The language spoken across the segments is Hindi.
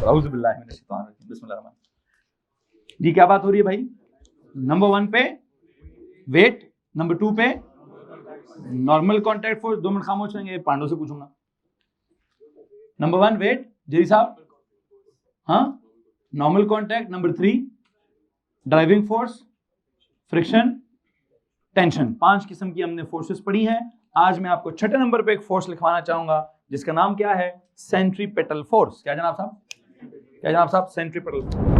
औज़ु बिल्लाहि मिनश शैतानिर रजीम, बिस्मिल्लाहिर रहमानिर रहीम। जी क्या बात हो रही है भाई? नंबर 1 पे वेट, नंबर 2 पे नॉर्मल कॉन्टैक्ट फोर्स। 2 मिनट खामोश रहेंगे, पांडव से पूछूंगा। नंबर 1 वेट, जी साहब, हाँ, normal contact. Number 3 driving force, friction, tension. 5 किस्म की हमने फोर्सेस पढ़ी हैं। आज मैं आपको छठे नंबर पे एक फोर्स लिखवाना चाहूंगा जिसका नाम क्या है? Centripetal force. क्या जनाब साहब? क्या जनाब साहब? Centripetal force.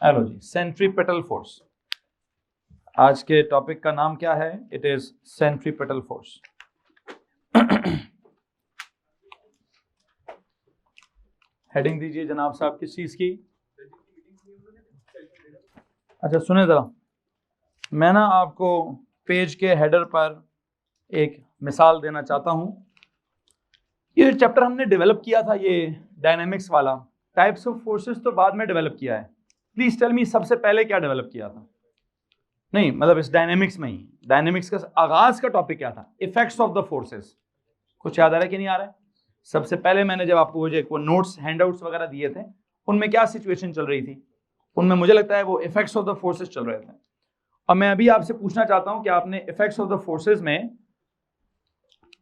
हेलो जी, सेंट्रीपेटल फोर्स। आज के टॉपिक का नाम क्या है? It is centripetal force. Heading दीजिए जनाब साहब किस चीज की? अच्छा सुने जरा, मैं ना आपको पेज के हेडर पर एक मिसाल देना चाहता हूं। ये चैप्टर हमने डेवलप किया था, ये डायनेमिक्स वाला। टाइप्स ऑफ फोर्सेस तो बाद में डेवलप किया है। प्लीज टेल मी, सबसे पहले क्या डेवलप किया था? नहीं मतलब इस डायनेमिक्स में ही, डायनेमिक्स का आगाज का टॉपिक क्या था? Effects of the forces. कुछ याद आ रहा है कि नहीं आ रहा है? सबसे पहले मैंने जब आपको वो नोट्स हैंडआउट्स वगैरह दिए थे, उनमें क्या सिचुएशन चल रही थी? उनमें मुझे लगता है वो इफेक्ट्स ऑफ द फोर्सेस चल रहे थे। और मैं अभी आपसे पूछना चाहता हूं कि आपने इफेक्ट्स ऑफ द फोर्सेस में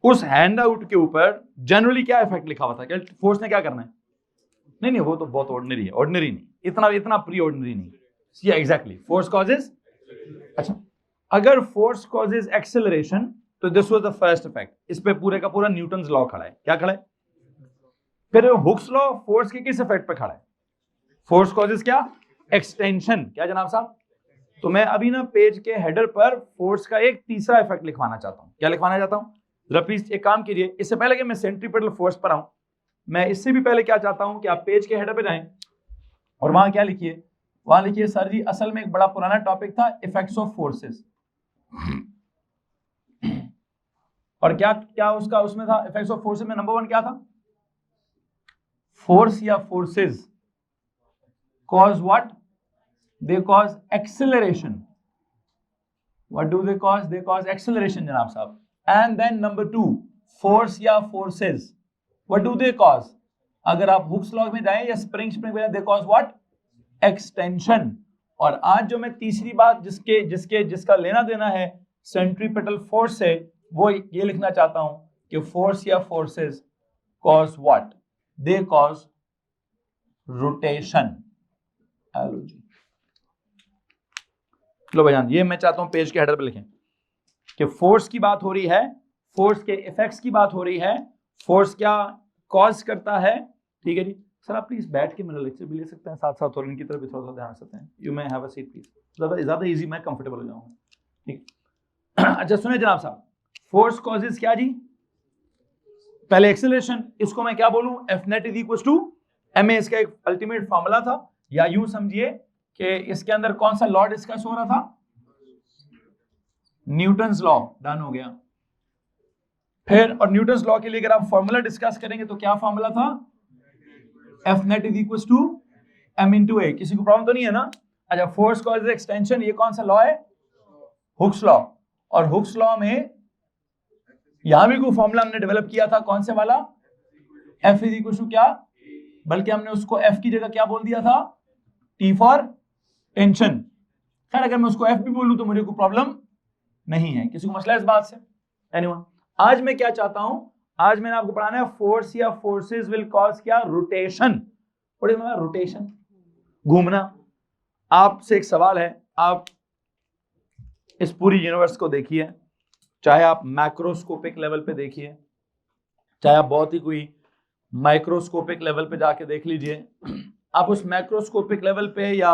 उस हैंडआउट के ऊपर जनरली क्या इफेक्ट लिखा हुआ था? क्या फोर्स ने क्या करना है? नहीं, वो तो बहुत ऑर्डिनरी है, ऑर्डिनरी नहीं, इतना प्री ऑर्डिनरी नहीं। Exactly, force causes. अच्छा, अगर फोर्स कॉजेज एक्सेलरेशन, तो this was the first effect. इस पे पूरे का पूरा न्यूटन्स लॉ खड़ा है। क्या खड़ा है? फिर हुक्स लॉ फोर्स के किस इफेक्ट पे खड़ा है? फोर्स कॉजेज क्या? एक्सटेंशन। क्या जनाब साहब? तो मैं अभी ना पेज के हेडर पर फोर्स का एक तीसरा इफेक्ट लिखवाना चाहता हूं। क्या लिखवाना चाहता हूं? जरा प्लीज एक काम कीजिए, इससे पहले कि मैं सेंट्रीपेटल फोर्स पर आऊं, मैं इससे भी पहले क्या चाहता हूं कि आप पेज के हेडर पे जाएं और वहां क्या लिखिए? वहां लिखिए, सर जी असल में एक बड़ा पुराना टॉपिक था, इफेक्ट्स ऑफ फोर्सेस। और क्या क्या उसका उसमें था? इफेक्ट्स ऑफ फोर्सेस में नंबर 1 क्या था? फोर्स या forces cause what? They cause acceleration. What do they cause? They cause acceleration जनाब साहब। And then number 2, force या forces, what do they cause? अगर आप हुक्स लॉ में जाएं या स्प्रिंग में, they cause what? Extension. और आज जो मैं तीसरी बात जिसका लेना देना है सेंट्रीपेटल फोर्स से, वो ये लिखना चाहता हूं कि फोर्स या forces cause what? They cause rotation. लो भाईजान, ये मैं चाहता हूं पेज के हेडर पे लिखें कि फोर्स की बात हो रही है, फोर्स के इफेक्ट्स की बात हो रही है, फोर्स क्या कॉज करता है। ठीक है जी। सर आप प्लीज बैठ के मेरा लेक्चर भी ले सकते हैं साथ साथ, और इनकी तरफ भी थोड़ा सा ध्यान रख सकते हैं। You may have a seat please, ज्यादा इजी, मैं कंफर्टेबल हो जाऊंगा। ठीक। अच्छा सुनिए जनाब साहब, फोर्स कॉजेज क्या जी? पहले एक्सेलरेशन, इसको मैं क्या बोलूं? F net is equal to ma। इसका एक अल्टीमेट फॉर्मूला था, या यूं समझिए कि इसके अंदर कौन सा लॉ डिस्कस हो रहा था? Newton's law. डन हो गया। फिर और न्यूटन्स लॉ के लिए अगर आप फॉर्मूला डिस्कस करेंगे तो क्या फॉर्मूला था? F net is equal to m into a. किसी को प्रॉब्लम तो नहीं है ना? अच्छा, फोर्स कॉजेज एक्सटेंशन, ये कौन सा लॉ है? Hooke's law. और हुक्स लॉ में यहां भी कोई फॉर्मूला हमने डेवलप किया था, कौन से वाला? एफ इज इक्वल टू क्या, बल्कि हमने उसको एफ की जगह क्या बोल दिया था? T for tension. खैर अगर मैं उसको एफ भी बोलूं तो मुझे कोई प्रॉब्लम नहीं है। किसी को मसला इस बात से? एनीवन। आज मैं क्या चाहता हूं, आज मैंने आपको पढ़ाना है फोर्स या फोर्सेस विल कॉज क्या? रोटेशन। रोटेशन, घूमना। आपसे एक सवाल है, आप इस पूरी यूनिवर्स को देखिए, चाहे आप मैक्रोस्कोपिक लेवल पे देखिए, चाहे आप बहुत ही कोई माइक्रोस्कोपिक लेवल पे जाके देख लीजिए। आप उस मैक्रोस्कोपिक लेवल पे या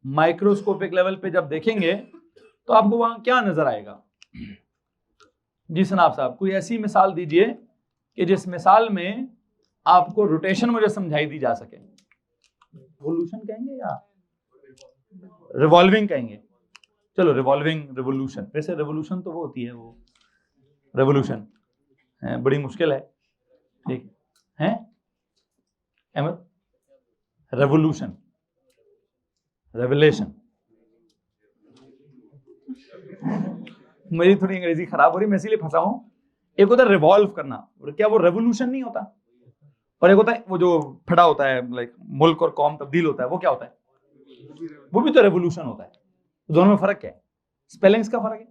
माइक्रोस्कोपिक लेवल पे जब देखेंगे तो आपको वहां क्या नजर आएगा? जी सनाब साहब, कोई ऐसी मिसाल दीजिए कि जिस मिसाल में आपको रोटेशन मुझे समझाई दी जा सके। रिवॉल्यूशन कहेंगे या रिवॉल्विंग कहेंगे? चलो रिवॉल्विंग, रिवोल्यूशन। वैसे रिवोल्यूशन तो वो होती है, वो रेवोल्यूशन बड़ी मुश्किल है। ठीक है, अहमद? रेवोल्यूशन, रेवलेशन, मेरी थोड़ी अंग्रेजी खराब हो रही है, मैं इसीलिए फंसा हूं। एक होता है रिवॉल्व करना, और क्या वो रेवोल्यूशन नहीं होता, और एक होता है वो जो फटा होता है, लाइक मुल्क और कौम तब्दील होता है, वो क्या होता है, वो भी तो रेवोल्यूशन होता है। दोनों में फर्क क्या है? स्पेलिंग्स का फर्क है,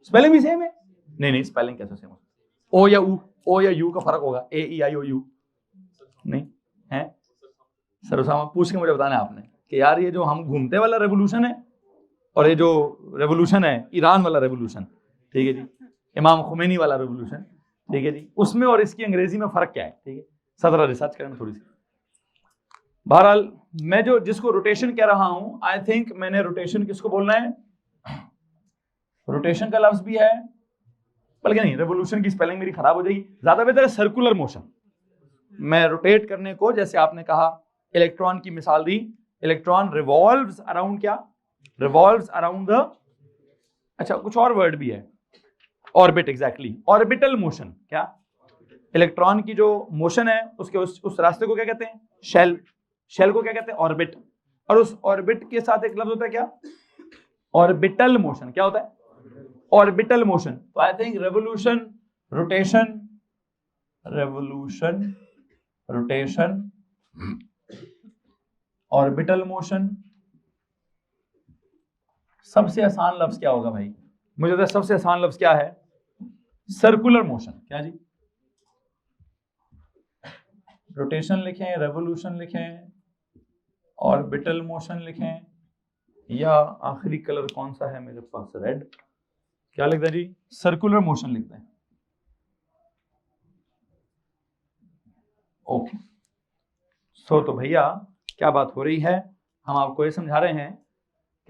स्पेलिंग भी सेम है। नहीं, स्पेलिंग कैसे सेम हो? ओ या यू का फर्क होगा, AEIOU नहीं है? सर उसामा पूछ के मुझे बताना है आपने कि यार ये जो हम घूमते वाला रेवोल्यूशन है और ये जो रेवोल्यूशन है ईरान वाला रेवोल्यूशन, ठीक है जी, इमाम खुमैनी वाला रेवोल्यूशन, ठीक है जी, उसमें और इसकी अंग्रेजी में फर्क क्या है? ठीक है, सदरा रिसर्च करें थोड़ी सी। बहरहाल मैं जो जिसको रोटेशन कह रहा हूं, आई थिंक मैंने रोटेशन किसको बोलना है, रोटेशन का लफ्ज भी है, बल्कि नहीं, रेवोल्यूशन की स्पेलिंग मेरी खराब हो जाएगी, ज्यादा बेहतर है सर्कुलर मोशन। मैं रोटेट करने को, जैसे आपने कहा इलेक्ट्रॉन की मिसाल दी, इलेक्ट्रॉन रिवॉल्व्स अराउंड क्या, रिवॉल्व्स अराउंड द, अच्छा कुछ और वर्ड भी है, ऑर्बिट, एग्जैक्टली, ऑर्बिटल मोशन। क्या इलेक्ट्रॉन की जो मोशन है उसके उस रास्ते को क्या कहते हैं? शेल। शेल को क्या कहते हैं? ऑर्बिट। और उस ऑर्बिट के साथ एक लफ्ज होता है क्या? Orbital motion. क्या होता है? Orbital motion. तो I think revolution, rotation, revolution, rotation, orbital motion, सबसे आसान लफ्ज क्या होगा भाई? मुझे लगता है सबसे आसान लफ्ज क्या है? Circular motion. क्या जी? रोटेशन लिखें, रेवोल्यूशन लिखें, ऑर्बिटल मोशन लिखें, या आखिरी कलर कौन सा है मेरे पास? रेड। क्या लिखते हैं जी? सर्कुलर मोशन लिखते हैं। ओके, तो भैया क्या बात हो रही है, हम आपको ये समझा रहे हैं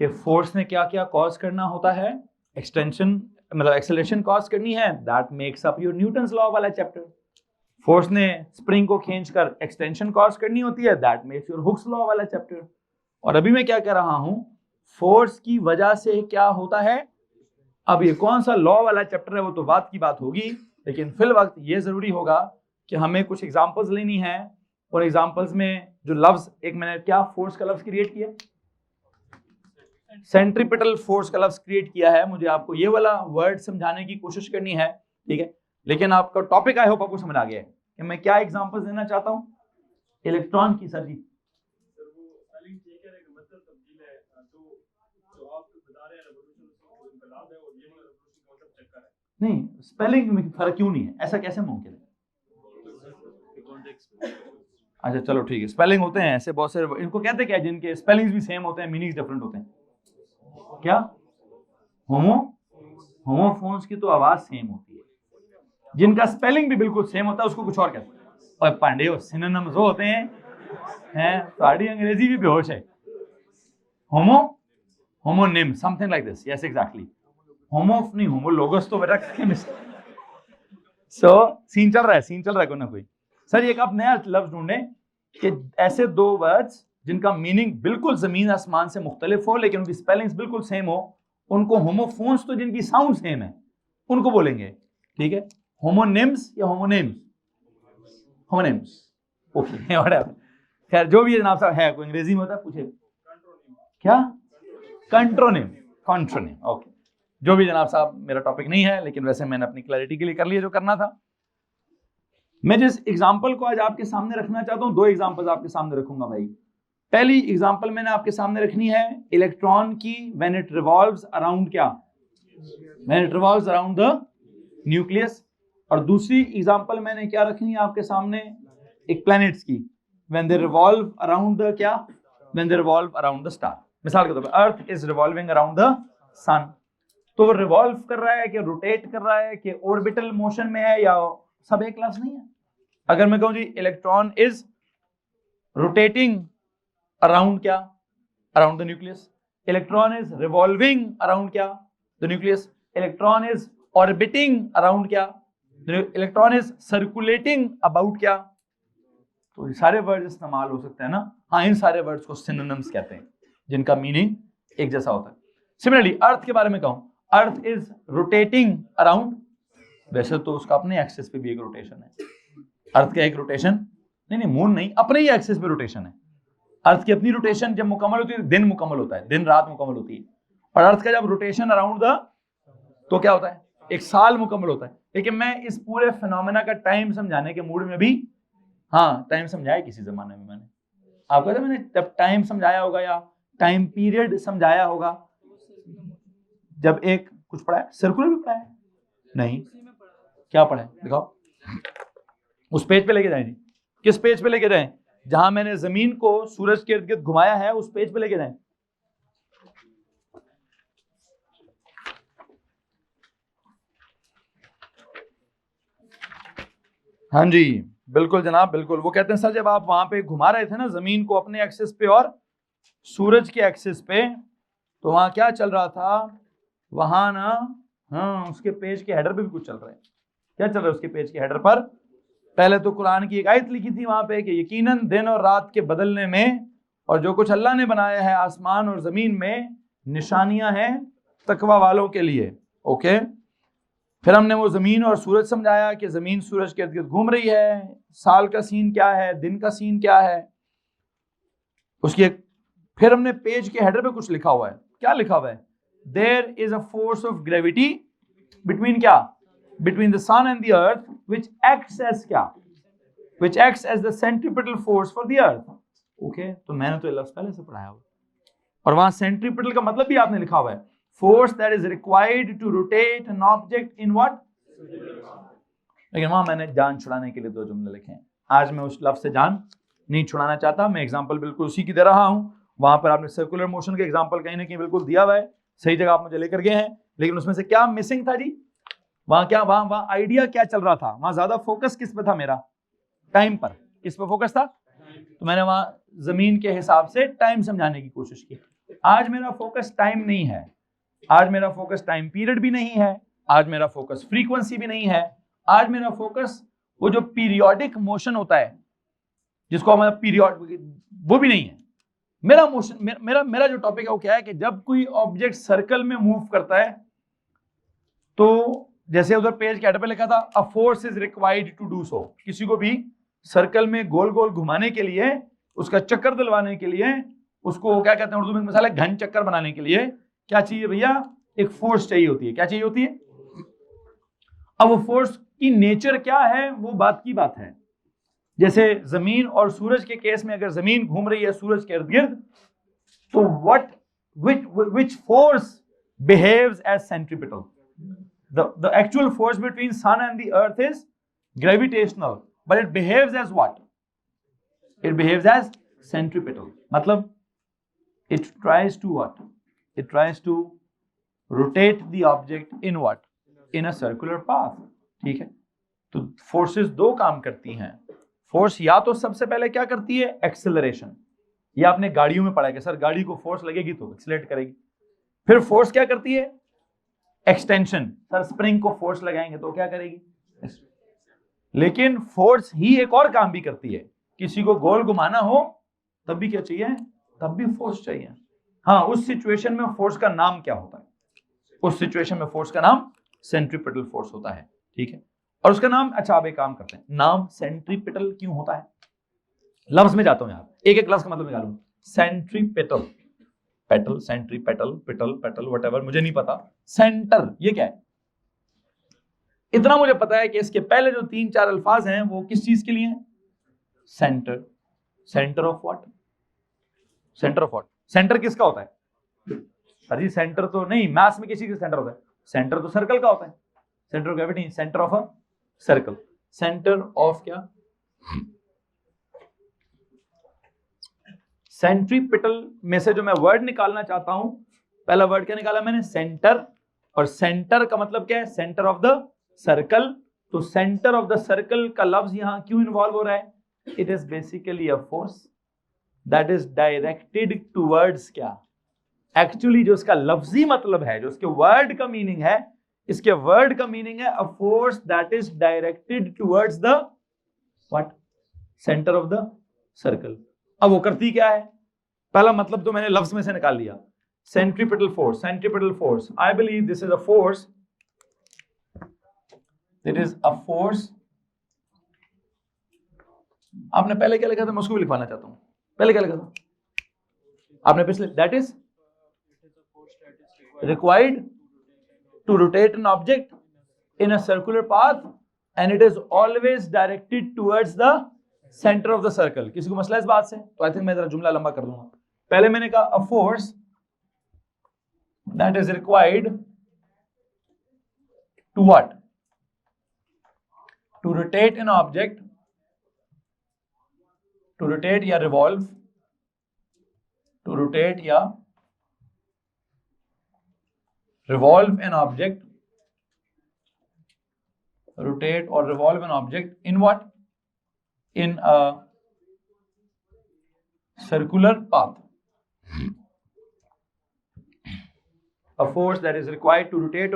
कि फोर्स ने क्या क्या कॉज करना होता है, एक्सटेंशन मतलब एक्सेलरेशन कॉज करनी है, that makes up your Newton's law वाला चैप्टर। फोर्स ने स्प्रिंग को खींचकर एक्सटेंशन कॉज करनी होती है, that makes your Hooke's law वाला चैप्टर। और अभी मैं क्या कह रहा हूं, फोर्स की वजह से क्या होता है। अब ये कौन सा लॉ वाला चैप्टर है वो तो बात की बात होगी, लेकिन फिल वक्त ये जरूरी होगा कि हमें कुछ एग्जांपल्स लेनी है, और एग्जांपल्स में जो लफ्ज, एक मैंने क्या फोर्स का लफ्ज क्रिएट किया, सेंट्रीपिटल फोर्स का लफ्ज क्रिएट किया है, मुझे आपको ये वाला वर्ड समझाने की कोशिश करनी है, ठीक है। लेकिन आपका टॉपिक आई होप आपको समझ आ गया है कि मैं क्या एग्जांपल्स देना चाहता हूं इलेक्ट्रॉन की। सर जी नहीं, स्पेलिंग में फर्क क्यों नहीं है? ऐसा कैसे मुमकिन है? अच्छा चलो ठीक है, स्पेलिंग होते हैं ऐसे बहुत सारे, इनको कहते क्या, जिनके स्पेलिंग्स भी सेम होते हैं, मीनिंग्स डिफरेंट होते हैं। क्या? होमोफोन्स की तो आवाज सेम होती है, जिनका स्पेलिंग भी बिल्कुल सेम होता है उसको कुछ और कहते हैं। और पांडे सिनोनिम्स होते हैं साड़ी अंग्रेजी भी बेहोश है। Homonym, something like this, yes exactly. नहीं, होमोलोगस तो बेटा सीन चल रहा है कोई ना कोई। सर एक आप नया लफ्ज ढूंढे कि ऐसे दो वर्ड्स जिनका मीनिंग बिल्कुल जमीन आसमान से मुख्तलिफ हो लेकिन उनकी स्पेलिंग्स बिल्कुल सेम हो, उनको होमोफोन्स, तो जिनकी साउंड सेम है उनको बोलेंगे, ठीक है, होमोनिम्स या होमोनिम्स। ओके खैर जो भी है जनाब साहब, है कोई अंग्रेजी में होता है पूछे क्या? कंट्रोनिम, ओके, जो भी जनाब साहब, मेरा टॉपिक नहीं है, लेकिन वैसे मैंने अपनी क्लैरिटी के लिए कर लिया जो करना था। मैं जिस एग्जांपल को आज आपके सामने रखना चाहता हूं, दो एग्जांपल्स आपके सामने रखूंगा भाई। पहली एग्जांपल मैंने आपके सामने रखनी है इलेक्ट्रॉन की, व्हेन इट रिवॉल्व्स अराउंड क्या, when it revolves around the nucleus. और दूसरी एग्जांपल मैंने क्या रखनी है आपके सामने, एक प्लैनेट्स की, when they revolve around the क्या, when they revolve around the star. मिसाल के तौर पर earth is revolving around the sun, तो रिवॉल्व कर रहा है कि रोटेट कर रहा है कि ऑर्बिटल मोशन में है, या सब एक लफ्ज नहीं है। अगर मैं कहूं जी इलेक्ट्रॉन इज रोटेटिंग अराउंड क्या, around the nucleus, electron is revolving around क्या, the nucleus, electron is orbiting around क्या, इलेक्ट्रॉन इज सर्कुलेटिंग अबाउट क्या, तो ये सारे वर्ड्स इस्तेमाल हो सकते हैं ना। हाँ, इन सारे वर्ड्स को सिनोनिम्स कहते हैं जिनका मीनिंग एक जैसा होता है। सिमिलरली अर्थ के बारे में कहूं, अर्थ इज रोटेटिंग अराउंड, वैसे तो उसका अपने एक्सिस पे भी एक रोटेशन है, अर्थ का एक रोटेशन, नहीं मून नहीं, अपने ही एक्सिस पे रोटेशन है। अर्थ की अपनी रोटेशन जब मुकम्मल होती है, दिन मुकम्मल होता है, दिन रात मुकम्मल होती है, और अर्थ का जब रोटेशन अराउंड द, तो क्या होता है, एक साल मुकम्मल होता है। लेकिन मैं इस पूरे फिनोमेना का टाइम समझाने के मूड में भी, हाँ टाइम समझाया किसी जमाने में मैंने, आपको पता है मैंने जब टाइम समझाया होगा या टाइम पीरियड समझाया होगा, जब एक कुछ पढ़ा है, सर्कुलर भी पढ़ा है, नहीं क्या पढ़ा है दिखाओ, उस पेज पे लेके जाए, किस पेज पे लेके जाए, जहां मैंने जमीन को सूरज के इर्द गिर्द घुमाया है उस पेज पे लेके जाए। हाँ जी बिल्कुल जनाब बिल्कुल। वो कहते हैं सर जब आप वहां पे घुमा रहे थे ना जमीन को अपने एक्सिस पे और सूरज के एक्सिस पे, तो वहां क्या चल रहा था, वहां ना, हाँ उसके पेज के हेडर पे भी कुछ चल रहा है। क्या चल रहा है उसके पेज के हेडर पर? पहले तो कुरान की एक आयत लिखी थी वहां पे कि यकीनन दिन और रात के बदलने में और जो कुछ अल्लाह ने बनाया है आसमान और जमीन में निशानियां हैं तकवा वालों के लिए। ओके, फिर हमने वो जमीन और सूरज समझाया कि जमीन सूरज के इर्द गिर्द घूम रही है, साल का सीन क्या है, दिन का सीन क्या है उसकी एक, फिर हमने पेज के हेडर पे कुछ लिखा हुआ है। क्या लिखा हुआ है? There is a force of gravity between क्या, between the sun and the earth which acts as क्या, which acts as the centripetal force for the earth. Okay, तो मैंने तो ये लफ्ज पहले से पढ़ाया हुआ, और वहां सेंट्रीपिटल का मतलब भी आपने लिखा हुआ है, force that is required to rotate an object in what. लेकिन वहां मैंने जान छुड़ाने के लिए दो जुमले लिखे हैं। आज मैं उस लफ्ज से जान नहीं छुड़ाना चाहता, मैं एग्जांपल बिल्कुल उसी की दे रहा हूं। वहां पर आपने सर्कुलर मोशन के एग्जांपल कहीं ना कहीं बिल्कुल दिया हुआ है, सही जगह आप मुझे लेकर गए हैं, लेकिन उसमें से क्या मिसिंग था जी? वहां क्या, वहां आइडिया क्या चल रहा था? वहां ज्यादा फोकस किस पे था मेरा? टाइम पर। किस पे फोकस था? तो मैंने वहां जमीन के हिसाब से टाइम समझाने की कोशिश की। आज मेरा फोकस टाइम नहीं है, आज मेरा फोकस टाइम पीरियड भी नहीं है, आज मेरा फोकस फ्रीक्वेंसी भी नहीं है, आज मेरा फोकस वो जो पीरियोडिक मोशन होता है जिसको हम पीरियड, वो भी नहीं है। मेरा मोशन, मेरा जो टॉपिक है वो क्या है कि जब कोई ऑब्जेक्ट सर्कल में मूव करता है तो जैसे उधर पेज के हेडर पे लिखा था a force is required to do so, किसी को भी सर्कल में गोल गोल घुमाने के लिए, उसका चक्कर दिलवाने के लिए, उसको क्या कहते हैं उर्दू में मिसाल है घन चक्कर बनाने के लिए क्या चाहिए भैया? एक फोर्स चाहिए होती है। क्या चाहिए होती है? अब वो फोर्स की नेचर क्या है वो बात की बात है। जैसे जमीन और सूरज के केस में अगर जमीन घूम रही है सूरज के इर्द गिर्द, तो what which force behaves as centripetal? The actual force between sun and the earth is gravitational, but it behaves as what? It behaves as centripetal. मतलब it tries to what? It tries to rotate the object in what? In a circular path. ठीक है, तो फोर्सेस दो काम करती हैं। फोर्स या तो सबसे पहले क्या करती है? एक्सेलरेशन। ये आपने गाड़ियों में पढ़ा है कि सर गाड़ी को फोर्स लगेगी तो एक्सेलरेट करेगी। फिर फोर्स क्या करती है? एक्सटेंशन। सर स्प्रिंग को फोर्स लगाएंगे तो क्या करेगी? लेकिन फोर्स ही एक और काम भी करती है, किसी को गोल घुमाना हो तब भी क्या चाहिए? तब भी फोर्स चाहिए। हाँ, उस सिचुएशन में फोर्स का नाम क्या होता है? उस सिचुएशन में फोर्स का नाम सेंट्रीपिटल फोर्स होता है। ठीक है, और उसका नाम, अच्छा आप एक काम करते हैं, नाम सेंट्रीपिटल क्यों होता है? लफ्ज में जाता हूं यार, एक एक लफ्ज का मतलब निकालूं। सेंट्रीपिटल, पेटल, सेंट्रीपेटल, पिटल, पेटल, व्हाटएवर, मुझे नहीं पता। सेंटर ये क्या है? इतना मुझे पता है कि इसके पहले जो 3-4 अल्फाज हैं वो किस चीज के लिए हैं? Centre. Centre of what? Centre of what? Centre किसका होता है? सर जी सेंटर तो नहीं, मैथ्स में किसी का सेंटर होता है? सेंटर तो सर्कल का होता है। Centre of gravity, centre of a circle. Centre of क्या? सेंट्रीपिटल में से जो मैं वर्ड निकालना चाहता हूं, पहला वर्ड क्या निकाला मैंने? सेंटर। और सेंटर का मतलब क्या है? Centre of the circle. तो सेंटर ऑफ द सर्कल का लफ्ज यहां क्यों इन्वॉल्व हो रहा है? It is basically a force that is directed towards क्या? एक्चुअली जो इसका लफ्जी मतलब है, जो इसके वर्ड का मीनिंग है, इसके वर्ड का मीनिंग है अ force that is directed towards the what? Centre of the circle. अब वो करती क्या है? पहला मतलब तो मैंने लफ्ज में से निकाल लिया, centripetal force. Centripetal force, I believe this is a force, it is a force. आपने पहले क्या लिखा था? मैं उसको भी लिखवाना चाहता हूं। पहले क्या लिखा था आपने पिछले? That is required to rotate an object in a circular path and it is always directed towards the center of the circle. किसी को मसला इस बात से? तो आई थिंक मैं जरा जुमला लंबा कर दूंगा. पहले मैंने कहा a force that is required to what? To rotate an object, to rotate या revolve, to rotate या revolve an object, rotate or revolve an object in what? In a circular path. A force that is required to rotate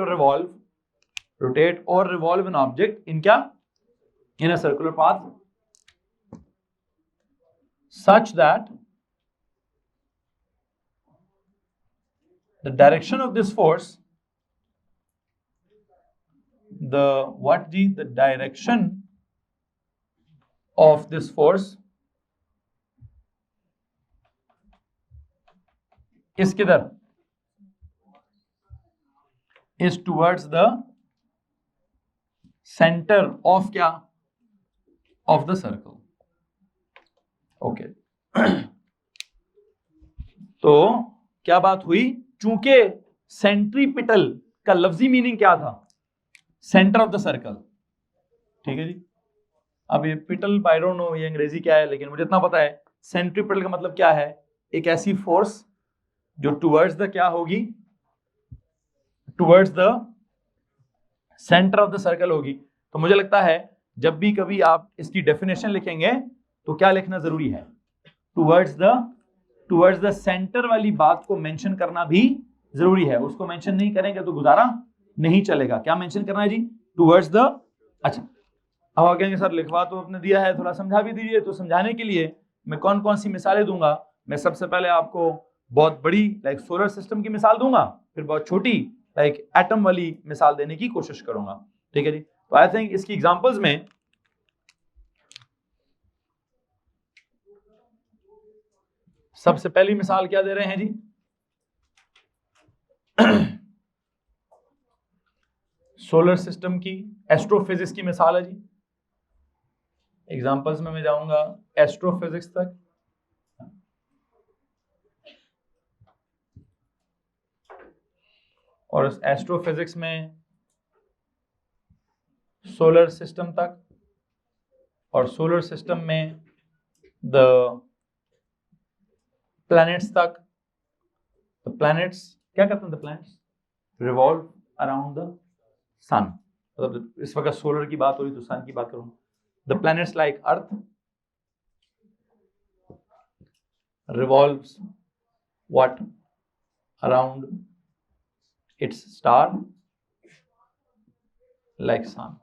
or revolve an object in क्या? In a circular path, such that the direction of this force, the direction of this force is किधर? Is towards the center of क्या? Of the circle. Okay. तो क्या बात हुई? चूंकि सेंट्रीपिटल का लफ्जी मीनिंग क्या था? Centre of the circle. ठीक है जी. अब ये पिटल आई डोंट नो ये अंग्रेजी क्या है, लेकिन मुझे इतना पता है सेंट्रीपिटल का मतलब क्या है? एक ऐसी फोर्स जो टुवर्ड्स द क्या होगी? Towards the centre of the circle होगी. तो मुझे लगता है जब भी कभी आप इसकी डेफिनेशन लिखेंगे तो क्या लिखना जरूरी है? टुवर्ड्स द सेंटर वाली बात को मेंशन करना भी जरूरी है. उसको मेंशन नहीं करेंगे तो गुजारा नहीं चलेगा. क्या मेंशन करना है जी? Towards the. अच्छा, अब आप कहेंगे सर लिखवा तो आपने दिया है, थोड़ा समझा भी दीजिए. तो समझाने के लिए मैं कौन कौन सी मिसालें दूंगा? मैं सबसे पहले आपको बहुत बड़ी लाइक सोलर सिस्टम की मिसाल दूंगा, फिर बहुत छोटी लाइक एटम वाली मिसाल देने की कोशिश करूंगा. ठीक है जी. तो आई थिंक इसकी एग्जांपल्स में सबसे पहली मिसाल क्या दे रहे हैं जी? सोलर सिस्टम की एस्ट्रोफिजिक्स की मिसाल है जी. एग्जांपल्स में मैं जाऊंगा एस्ट्रोफिजिक्स तक. और इस एस्ट्रोफिजिक्स में सोलर सिस्टम तक, और सोलर सिस्टम में द प्लैनेट्स तक. द प्लैनेट्स क्या करते हैं? The planets revolve around the sun. मतलब इस वक्त सोलर की बात हो रही तो सन की बात करूं. The planets like earth revolves what? Around its star like sun.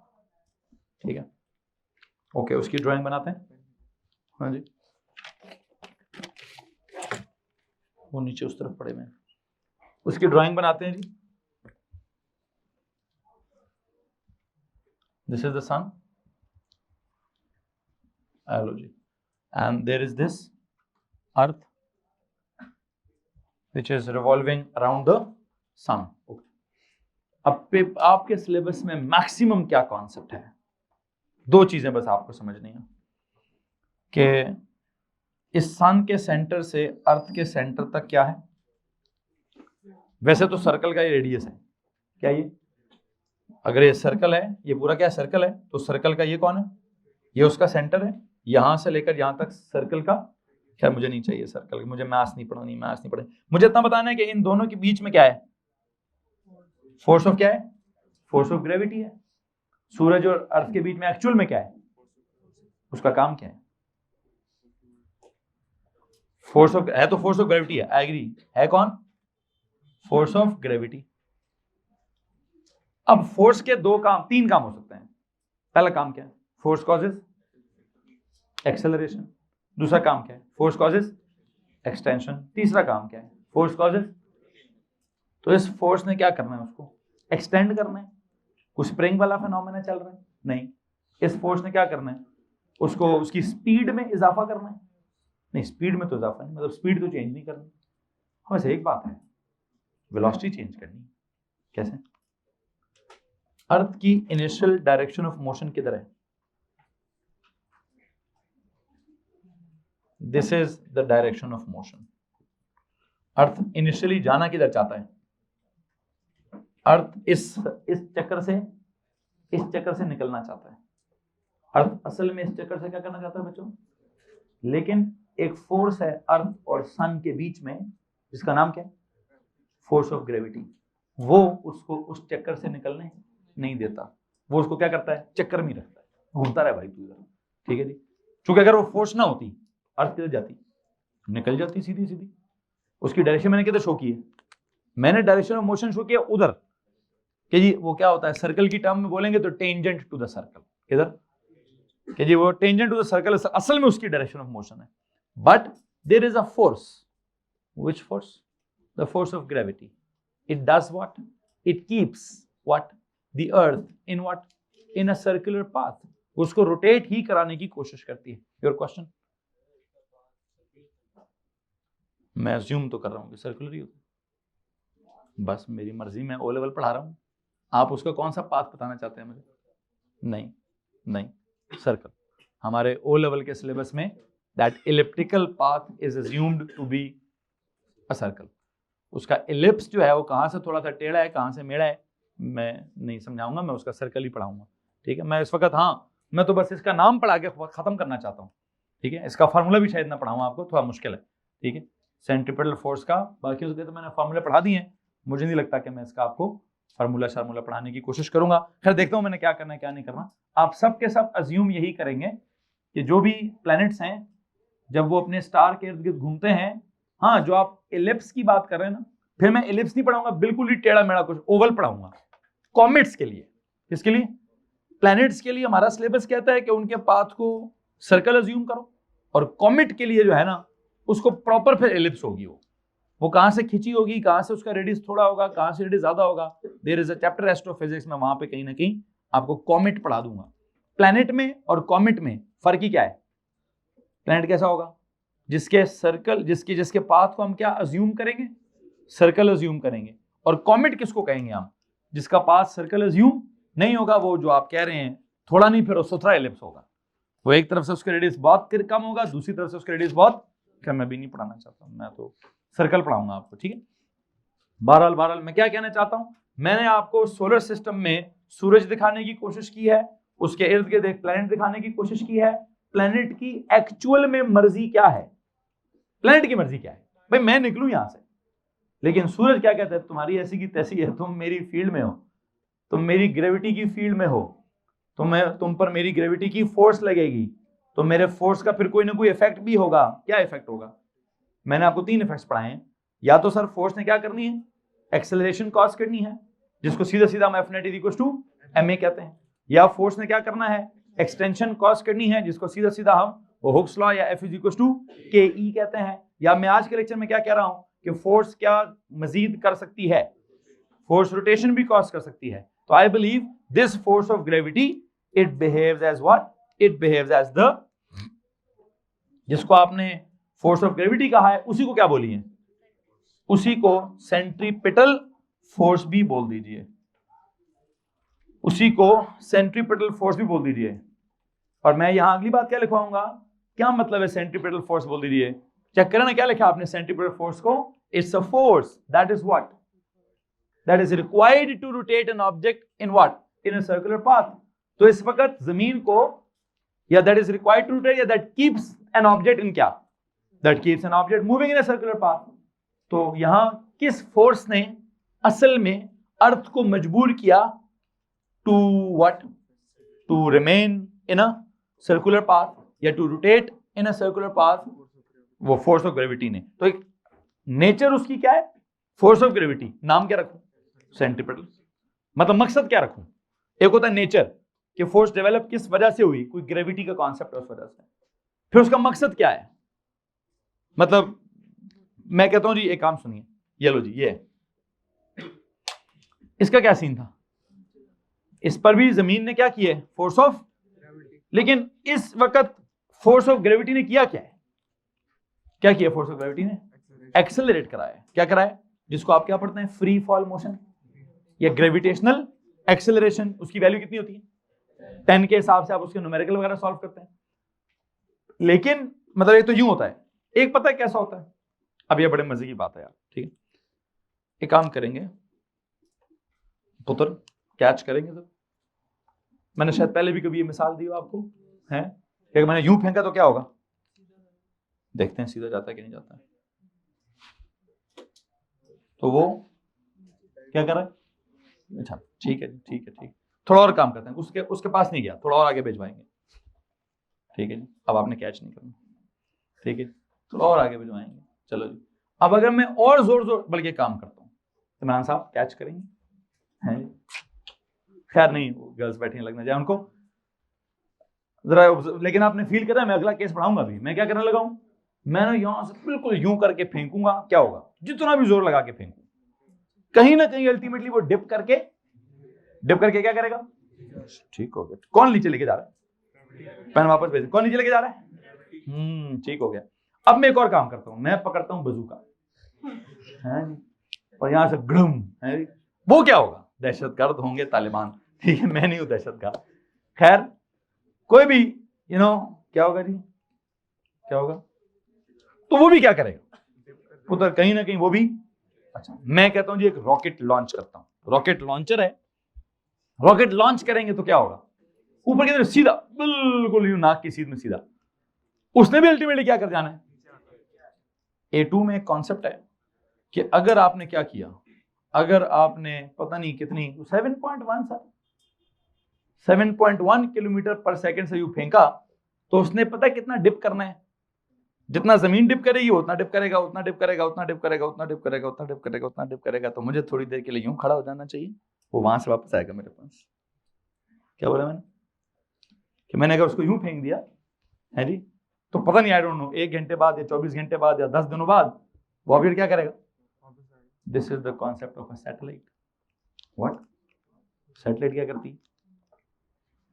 ठीक है. ओके, उसकी ड्राइंग बनाते हैं. हाँ जी, वो नीचे उस तरफ पड़े में. उसकी ड्राइंग बनाते हैं जी. This is the sun. Hello ji. And there is this earth which is revolving around the sun. Okay. अब आपके सिलेबस में मैक्सिमम क्या कॉन्सेप्ट है? दो चीजें बस आपको समझनी है कि इस सन के सेंटर से अर्थ के सेंटर तक क्या है. वैसे तो सर्कल का ये रेडियस है. क्या ये? अगर ये सर्कल है, ये पूरा क्या सर्कल है, तो सर्कल का ये कौन है? ये उसका सेंटर है. यहां से लेकर यहां तक सर्कल का. खैर मुझे नहीं चाहिए सर्कल, मुझे मैथ्स नहीं पढ़े. मुझे इतना बताना है कि इन दोनों के बीच में क्या है? फोर्स ऑफ क्या है? फोर्स ऑफ ग्रेविटी है. सूरज और अर्थ के बीच में एक्चुअल में क्या है? उसका काम क्या है? फोर्स ऑफ है, तो फोर्स ऑफ ग्रेविटी है. I agree. है कौन? Force of gravity. अब फोर्स के तीन काम हो सकते हैं. पहला काम क्या है? Force causes acceleration. दूसरा काम क्या है? Force causes extension. तीसरा काम क्या है? Force causes. तो इस फोर्स ने क्या करना है? उसको एक्सटेंड करना है. कुछ स्प्रिंग वाला फिनोमेना चल रहा है? नहीं. इस फोर्स ने क्या करना है? उसको उसकी स्पीड में इजाफा करना है. नहीं, स्पीड में तो इजाफा नहीं, मतलब स्पीड तो चेंज नहीं करनी. बस एक बात है, वेलोसिटी चेंज करनी है। कैसे? अर्थ की इनिशियल डायरेक्शन ऑफ मोशन किधर है? This is the direction of motion. Earth initially जाना किधर चाहता है? अर्थ इस चक्कर से निकलना चाहता है। अर्थ असल में इस चक्कर से क्या करना चाहता है बच्चों? लेकिन एक फोर्स है अर्थ और सन के बीच में, जिसका नाम क्या है? Force of gravity. वो उसको उस चक्कर से निकलने नहीं देता। वो उसको क्या करता है? चक्कर में रखता है, घूमता रहे भाई तू इधर। ठीक है जी। क्योंकि अगर वो फोर्स ना होती, अर्थ किधर जाती? निकल जाती सीधी सीधी। उसकी डायरेक्शन मैंने किधर शो की है? मैंने डायरेक्शन ऑफ मोशन शो किया उधर। कि जी वो क्या होता है, सर्कल की टर्म में बोलेंगे तो टेंजेंट टू द सर्कल। किधर? कि जी वो टेंजेंट टू द सर्कल असल में उसकी डायरेक्शन ऑफ मोशन है। But there is a force. Which force? The force of gravity. It does what? It keeps what? The earth in what? In a circular path. उसको रोटेट ही कराने की कोशिश करती है। Your question? मैं अज्यूम तो कर रहा हूं कि सर्कुलर ही होता है। बस मेरी मर्जी, मैं ओ लेवल पढ़ा रहा हूं। आप उसका कौन सा पाथ बताना चाहते हैं मुझे? नहीं, सर्कल। हमारे ओ लेवल के सिलेबस में that elliptical path is assumed to be a circle. उसका इलिप्स जो है वो कहां से थोड़ा सा टेढ़ा है, कहां से मेढ़ा है, मैं नहीं समझाऊंगा। मैं उसका सर्कल ही पढ़ाऊंगा। ठीक है। मैं इस वक्त, हाँ, मैं तो बस इसका नाम पढ़ा के खत्म करना चाहता हूँ। ठीक है। इसका फार्मूला भी शायद ना पढ़ाऊँ आपको, थोड़ा मुश्किल है। ठीक है। सेंट्रीपिटल फोर्स का बाकी उसके तो मैंने फार्मूला पढ़ा दिए हैं। मुझे नहीं लगता कि मैं इसका आपको फार्मूला पढ़ाने की कोशिश करूंगा। खैर देखता हूं मैंने क्या करना है क्या नहीं करना। आप सब के सब अज्यूम यही करेंगे कि जो भी प्लैनेट्स हैं जब वो अपने स्टार के इर्द गिर्द घूमते हैं, हाँ, जो आप इलिप्स की बात कर रहे हैं ना, फिर मैं इलिप्स नहीं पढ़ाऊंगा, बिल्कुल ही टेढ़ा मेढ़ा कुछ, ओवल पढ़ाऊंगा। कॉमेट्स के लिए, किसके लिए? प्लैनेट्स के लिए हमारा सिलेबस कहता है कि उनके पाथ को सर्कल अज्यूम करो, और कॉमेट के लिए जो है ना उसको प्रॉपर फिर इलिप्स होगी। वो कहां से खिंची होगी, कहां से उसका रेडियस थोड़ा होगा, कहां से रेडियस ज्यादा होगा। There is a chapter astrophysics में, वहां पे कहीं ना कहीं आपको कॉमेट पढ़ा दूंगा। प्लैनेट में और कॉमेट में फर्क ही क्या है? प्लैनेट कैसा होगा? जिसके सर्कल, जिसके पाथ को हम क्या अज्यूम करेंगे? सर्कल अज्यूम करेंगे। और कॉमेट किसको कहेंगे हम? जिसका पाथ सर्कल अज्यूम नहीं होगा, वो जो आप कह रहे हैं थोड़ा नहीं, फिर वो सुथरा एलिप्स होगा। वो एक तरफ से उसका रेडियस बहुत कम होगा, दूसरी तरफ से उसका रेडियस बहुत कम। मैं भी नहीं पढ़ाना चाहता, मैं तो सर्कल पढ़ाऊंगा आपको। ठीक है। बहरहाल मैं क्या कहना चाहता हूं, मैंने आपको सोलर सिस्टम में सूरज दिखाने की कोशिश की है, उसके इर्द गिर्द एक प्लैनेट दिखाने की कोशिश की है। प्लैनेट की एक्चुअल में मर्जी क्या है? प्लैनेट की मर्जी क्या है? भाई मैं निकलूं यहां से, लेकिन सूरज क्या कहता है? तुम्हारी ऐसी की तैसी है, तुम मेरी फील्ड में हो, तुम मेरी ग्रेविटी की फील्ड में हो, तुम पर मेरी ग्रेविटी की फोर्स लगेगी, तो मेरे फोर्स का फिर कोई ना कोई इफेक्ट भी होगा। क्या इफेक्ट होगा? मैंने आपको 3 इफेक्ट्स पढ़ाए हैं। या तो सर फोर्स ने क्या करनी है? एक्सेलरेशन कॉज करनी है, जिसको सीधा सीधा हम F net = ma कहते हैं। या फोर्स ने क्या करना है? एक्सटेंशन कॉज करनी है, जिसको सीधा सीधा हम हुक्स लॉ या F = ke कहते हैं। या मैं आज के लेक्चर में क्या कह रहा हूं कि फोर्स क्या मजीद कर सकती है? फोर्स रोटेशन भी कॉज कर सकती है। तो I believe this force of gravity, it behaves as what? It behaves as the, जिसको आपने फोर्स ऑफ ग्रेविटी कहा है, उसी को क्या बोलिए? उसी को सेंट्रीपिटल फोर्स भी बोल दीजिए। उसी को सेंट्रीपिटल फोर्स भी बोल दीजिए। और मैं यहां अगली बात क्या लिखवाऊंगा? क्या मतलब है सेंट्रीपिटल फोर्स बोल दीजिए? चेक करें ना क्या लिखा आपने सेंट्रीपिटल फोर्स को? It's a force that is what? That is required to rotate an object in what? In a circular path. तो इस वक्त जमीन को, या that is required to rotate, या that keeps an object in क्या? That keeps an object moving in a circular path. तो यहां किस फोर्स ने असल में अर्थ को मजबूर किया to what? To remain in a circular path या to rotate in a circular path? वो फोर्स ऑफ ग्रेविटी ने। तो एक नेचर उसकी क्या है? Force of gravity. नाम क्या रखूं? सेंट्रीपिटल। मतलब मकसद क्या रखूं? एक होता है नेचर कि फोर्स डेवलप किस वजह से हुई, कोई ग्रेविटी का कॉन्सेप्ट है उस वजह से। फिर उसका मकसद क्या है? मतलब मैं कहता हूं जी एक काम सुनिए, ये लो जी, ये इसका क्या सीन था? इस पर भी जमीन ने क्या किया है? फोर्स ऑफ, लेकिन इस वक्त फोर्स ऑफ ग्रेविटी ने किया क्या है? क्या किया फोर्स ऑफ ग्रेविटी ने? एक्सेलरेट कराया। क्या कराया? जिसको आप क्या पढ़ते हैं, फ्री फॉल मोशन या ग्रेविटेशनल एक्सेलरेशन, उसकी वैल्यू कितनी होती है 10 के हिसाब से आप उसके न्यूमेरिकल वगैरह सॉल्व करते हैं। लेकिन मतलब ये तो यूं होता है, एक पता है कैसा होता है, अब ये बड़े मजे की बात है यार, ठीक है, एक काम करेंगे पुत्र, कैच करेंगे सर, मैंने शायद पहले भी कभी ये मिसाल दी हो आपको, है कि मैंने यूं फेंका तो क्या होगा, देखते हैं सीधा जाता है कि नहीं जाता है। तो वो क्या कर रहा है, अच्छा ठीक है ठीक है ठीक, थोड़ा और काम करते हैं, उसके पास नहीं गया, थोड़ा और आगे भिजवाएंगे, ठीक है जी, अब आपने कैच नहीं करना, ठीक है, थोड़ा और आगे भिजवाएंगे, चलो जी। अब अगर मैं और जोर बल्कि काम करता हूँ, इमरान साहब कैच करेंगे, हैं खैर नहीं, गर्ल्स बैठी लगना जाए उनको जरा, लेकिन आपने फील करा, मैं अगला केस पढ़ाऊंगा भी, मैं क्या करने लगा हूं, मैंने यहां से बिल्कुल यूं करके फेंकूंगा, क्या होगा, जितना भी जोर लगा के फेंकू, कहीं ना कहीं अल्टीमेटली वो डिप करके क्या करेगा, ठीक हो गया। कौन नीचे लेके जा रहा है, पेन वापस भेज, कौन नीचे लेके जा रहा है, ठीक हो गया। अब मैं एक और काम करता हूं, मैं पकड़ता हूं बजूका, और यहां से ग्रम, वो क्या होगा, दहशतगर्द होंगे तालिबान, ठीक है, मैं नहीं हूं दहशतगर्द, खैर कोई भी क्या होगा जी, क्या होगा, तो वो भी क्या करेगा उधर कहीं ना कहीं वो भी, अच्छा मैं कहता हूं जी एक रॉकेट लॉन्च करता हूं, रॉकेट लॉन्चर है, रॉकेट लॉन्च करेंगे तो क्या होगा, ऊपर की तरफ सीधा, बिल्कुल यूं नाक की सीध में सीधा, उसने भी अल्टीमेटली क्या कर जाना है। A2 में एक कॉन्सेप्ट है कि अगर आपने क्या किया, अगर आपने पता नहीं कितनी 7.1 किलोमीटर पर सेकंड से यूं फेंका, तो उसने पता कितना डिप करना है, जितना जमीन डिप करेगी उतना डिप करेगा, उतना डिप करेगा, उतना डिप करेगा, उतना डिप करेगा, उतना डिप करेगा, उतना डिप करेगा, तो मुझे थोड़ी देर के लिए यूं खड़ा हो जाना चाहिए, वो वहां से वापस आएगा मेरे पास। क्या बोला मैंने, कि मैंने अगर उसको यूं फेंक दिया है जी, तो पता नहीं, आई डोंट नो 1 घंटे बाद या 24 घंटे बाद या 10 दिनों बाद वो ऑब्जेक्ट क्या करेगा। This is the concept of a satellite. What, satellite क्या करती है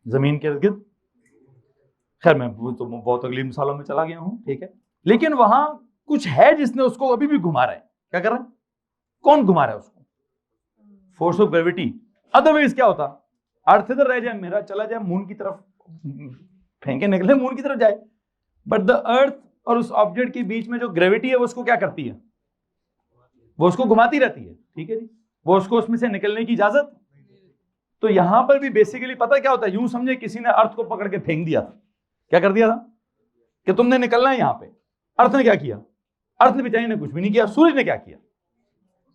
जमीन के इर्द-गिर्द, खैर मैं तो बहुत अगली मिसालों में चला गया हूं, ठीक है, लेकिन वहां कुछ है जिसने उसको अभी भी घुमा रहा है। क्या कर रहा है, कौन घुमा रहा है उसको, फोर्स ऑफ ग्रेविटी। अदरवाइज क्या होता, अर्थ इधर रह जाए, मेरा चला जाए मून की तरफ, फेंके निकले मून की तरफ जाए, बट द अर्थ और उस ऑब्जेक्ट के बीच में जो ग्रेविटी है वो उसको क्या करती है, वो उसको घुमाती रहती है, ठीक है जी, वो उसको उसमें से निकलने की इजाजत। तो यहां पर भी बेसिकली पता क्या होता है, यूं समझे किसी ने अर्थ को पकड़ के फेंक दिया था, क्या कर दिया था कि तुमने निकलना है यहां पे, अर्थ ने क्या किया, अर्थ ने बेचारी ने कुछ भी नहीं किया, सूरज ने क्या किया,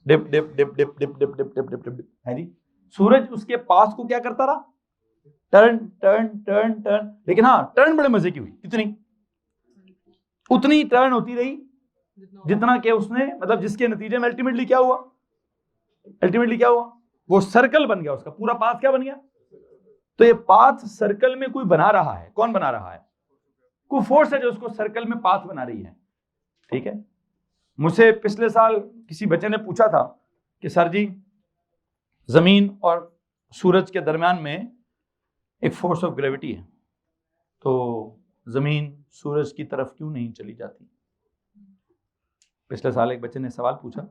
dip dip dip dip dip dip dip dip dip dip, है जी, सूरज उसके पास को क्या करता रहा, टर्न टर्न टर्न टर्न, लेकिन हाँ टर्न बड़े मजे की हुई, कितनी, उतनी टर्न होती रही जितना कि उसने, मतलब जिसके नतीजे में अल्टीमेटली क्या हुआ, वो सर्कल बन गया, उसका पूरा पाथ क्या बन गया। तो ये पाथ सर्कल में कोई बना रहा है, कौन बना रहा है, कोई फोर्स है जो उसको सर्कल में पाथ बना रही है, ठीक है। मुझसे पिछले साल किसी बच्चे ने पूछा था कि सर जी जमीन और सूरज के दरमियान में एक फोर्स ऑफ ग्रेविटी है, तो जमीन सूरज की तरफ क्यों नहीं चली जाती। पिछले साल एक बच्चे ने सवाल पूछा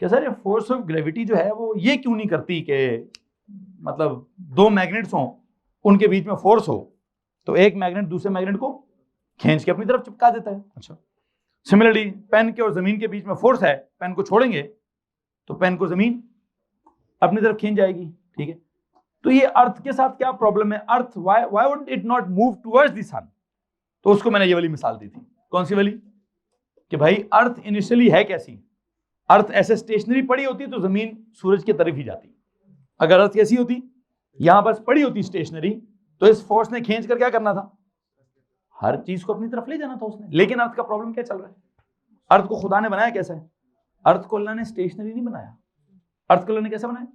कि सर ये फोर्स ऑफ ग्रेविटी जो है वो ये क्यों नहीं करती कि मतलब दो मैग्नेट्स हों, उनके बीच में फोर्स हो, तो एक मैग्नेट दूसरे मैग्नेट को खींच के अपनी तरफ चिपका देता है। अच्छा, सिमिलरली पेन के और जमीन के बीच में फोर्स है, पेन को छोड़ेंगे तो पेन को जमीन अपनी तरफ खींच जाएगी, ठीक है। तो ये अर्थ के साथ क्या प्रॉब्लम है, earth why would it not move towards the sun. तो उसको मैंने ये वाली मिसाल दी थी, कौन सी वाली, कि भाई अर्थ इनिशियली है कैसी, अर्थ ऐसे स्टेशनरी पड़ी होती तो जमीन सूरज की तरफ ही जाती। अगर अर्थ कैसी होती, यहां बस पड़ी होती स्टेशनरी, तो इस फोर्स ने खींच कर क्या करना था, हर चीज को अपनी तरफ ले जाना था उसने। लेकिन अर्थ का प्रॉब्लम क्या चल रहा है, अर्थ को खुदा ने बनाया कैसे है, अर्थ को अल्लाह ने स्टेशनरी नहीं बनाया, अर्थ को अल्लाह ने कैसे बनाया,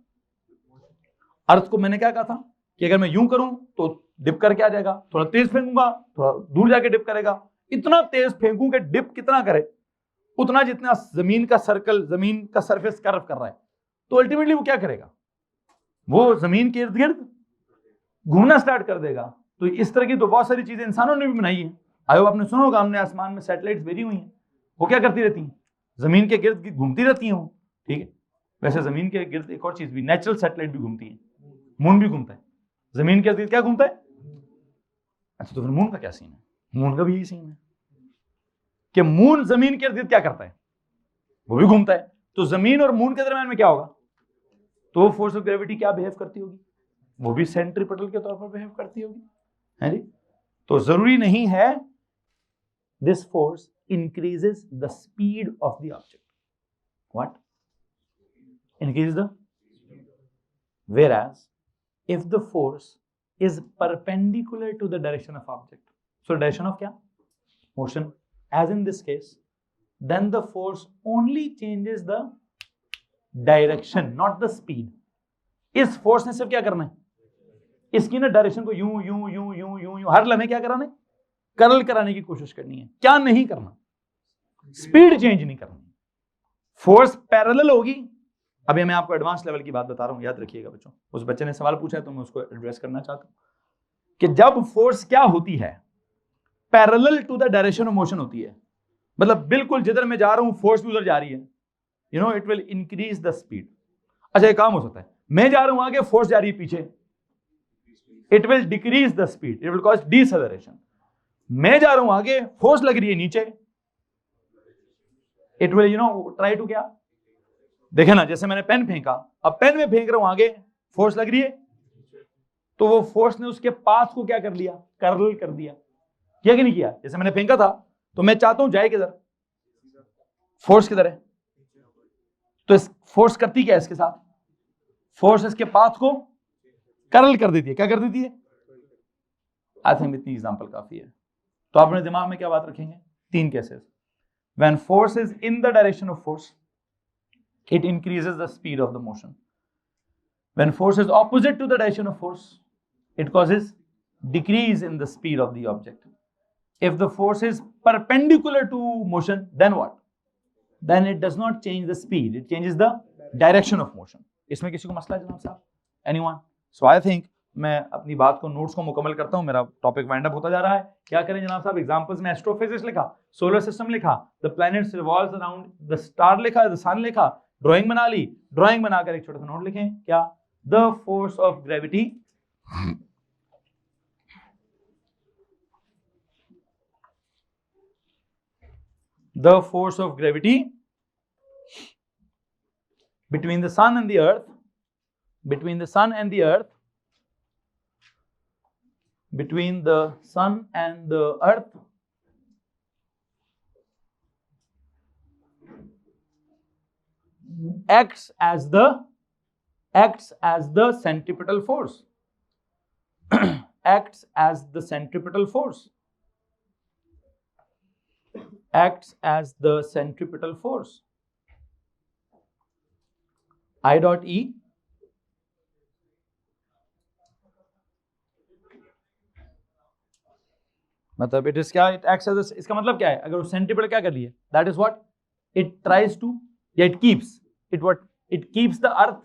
अर्थ को मैंने क्या कहा था कि अगर मैं यूं करूं तो डिप करके आ जाएगा, थोड़ा तेज फेंकूंगा थोड़ा दूर जाके डिप करेगा, इतना तेज फेंकूं कि डिप कितना करे, उतना जितना जमीन का सर्कल, जमीन का सरफेस कर्व कर रहा है, तो अल्टीमेटली वो क्या करेगा, वो जमीन के इर्द गिर्द घूमना स्टार्ट कर देगा। तो इस तरह की तो बहुत सारी चीजें इंसानों ने भी बनाई है, आयो आपने सुना होगा, हमने आसमान में सैटेलाइट्स भेजी हुई हैं, वो क्या करती रहती हैं, जमीन के गिर्द घूमती रहती हैं, ठीक है, वैसे जमीन के गिर्द एक और चीज भी, नेचुरल सैटेलाइट भी घूमती है, मून भी घूमता है, जमीन के गिर्द क्या घूमता है? अच्छा, तो फिर मून का क्या सीन है? मून का भी यही सीन है कि मून जमीन के गिर्द क्या करता है? वो भी घूमता है। तो जमीन और मून के दरमियान में क्या होगा? तो फोर्स ऑफ ग्रेविटी क्या बिहेव करती होगी? वो भी सेंट्रीपिटल के तौर पर बिहेव करती होगी, है जी। तो जरूरी नहीं है this force increases the speed of the object. What? increase the, whereas if the force is perpendicular to the direction of object, so direction of kya? Motion, as in this case, then the force only changes the direction, not the speed. इस फोर्स ने सिर्फ क्या करना है? इसकी ना डायरेक्शन को यूं यूं यूं यूं यूं यूं हर लम्हे क्या कराना है? कर्ल कराने की कोशिश करनी है। क्या नहीं करना? स्पीड चेंज नहीं करनी। फोर्स पैरेलल होगी। अभी मैं आपको एडवांस लेवल की बात बता रहा हूं, याद रखिएगा बच्चों। उस बच्चे ने सवाल पूछा है तो मैं उसको एड्रेस करना चाहता हूं कि जब फोर्स क्या होती है? Parallel to the direction of motion होती है। मतलब बिल्कुल जिधर मैं जा रहा हूं फोर्स भी उधर जा रही है, you no, it will increase the speed. अच्छा, एक काम हो सकता है, मैं जा रहा हूं आगे, फोर्स जा रही है पीछे, it will decrease the speed, it will cause deceleration. मैं जा रहा हूं आगे, फोर्स लग रही है नीचे, it will, you know, try to क्या? देखे ना, जैसे मैंने पेन फेंका, अब पेन में फेंक रहा हूं आगे, फोर्स लग रही है, तो वो फोर्स ने उसके पाथ को क्या कर लिया? कर्ल कर दिया। किया कि नहीं किया? जैसे मैंने फेंका था तो मैं चाहता हूं जाए किधर? फोर्स किधर है? तो इस फोर्स करती क्या है इसके साथ? फोर्स इसके पाथ को कर्ल कर देती है। क्या कर देती है? आई थिंक इतनी एग्जांपल काफी है। तो आप अपने दिमाग में क्या बात रखेंगे? 3 cases. When force is in the direction of force, it increases the speed of the motion. When force is opposite to the direction of force, it causes decrease in the speed of the object. If the force is perpendicular to motion, then what? Then it does not change the speed, it changes the direction of motion. इसमें किसी को मसला है जनाब साहब? Anyone? So I think मैं अपनी बात को, नोट्स को मुकम्मल करता हूं, मेरा टॉपिक वाइंड अप होता जा रहा है। क्या करें जनाब साहब? एग्जांपल्स में एस्ट्रोफिजिक्स लिखा, सोलर सिस्टम लिखा, the planets revolves around the star लिखा, द सन लिखा, ड्राइंग बना ली, ड्राइंग बनाकर एक छोटा सा नोट लिखें, क्या? The force of gravity between the sun and the earth, between the sun and the earth, between the sun and the earth acts as the centripetal force. Acts as the centripetal force. Acts as the centripetal force. I dot E मतलब इट इज क्या? इट एक्ट्स एज, इसका मतलब क्या है? अगर वो सेंट्रीपिटल क्या कर रही है, that is what it tries to, या it keeps, it keeps the earth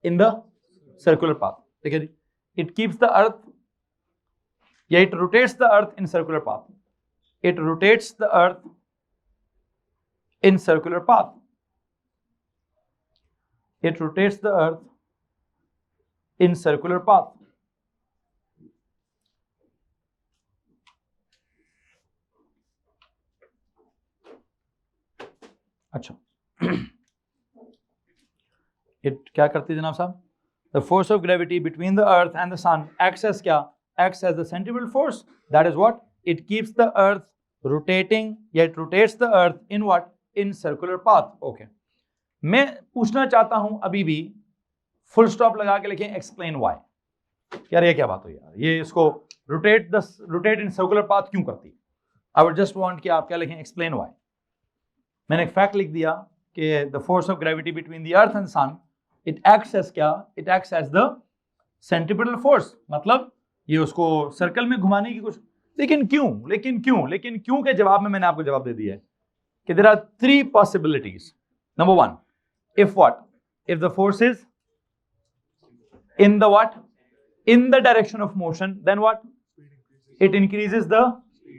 in the circular path. ठीक है जी, इट कीप्स द अर्थ, या it rotates the earth in circular path, it rotates the earth in circular path, it rotates the earth in circular path. अच्छा, it क्या करती है जनाब साहब? The force of gravity between the earth and the sun acts as क्या? Acts as the centripetal force. That is what? It keeps the earth rotating, yet it rotates the earth in what? In circular path. Okay. मैं पूछना चाहता हूं अभी भी, फुल स्टॉप लगा के लिखें एक्सप्लेन व्हाई। यार ये क्या बात हुई यार, ये इसको रोटेट इन सर्कुलर पाथ क्यों करती है? आई वुड जस्ट वांट कि आप क्या लिखें? Explain why. मैंने एक फैक्ट लिख दिया कि the force of gravity between the earth and sun, it acts as क्या? It acts as the centripetal force. मतलब ये उसको सर्कल में घुमाने की कुछ, लेकिन क्यों के जवाब में मैंने आपको जवाब दे दिया है कि there are 3 possibilities. Number 1, if what? If the force is in the what? In the direction of motion, then what? It increases the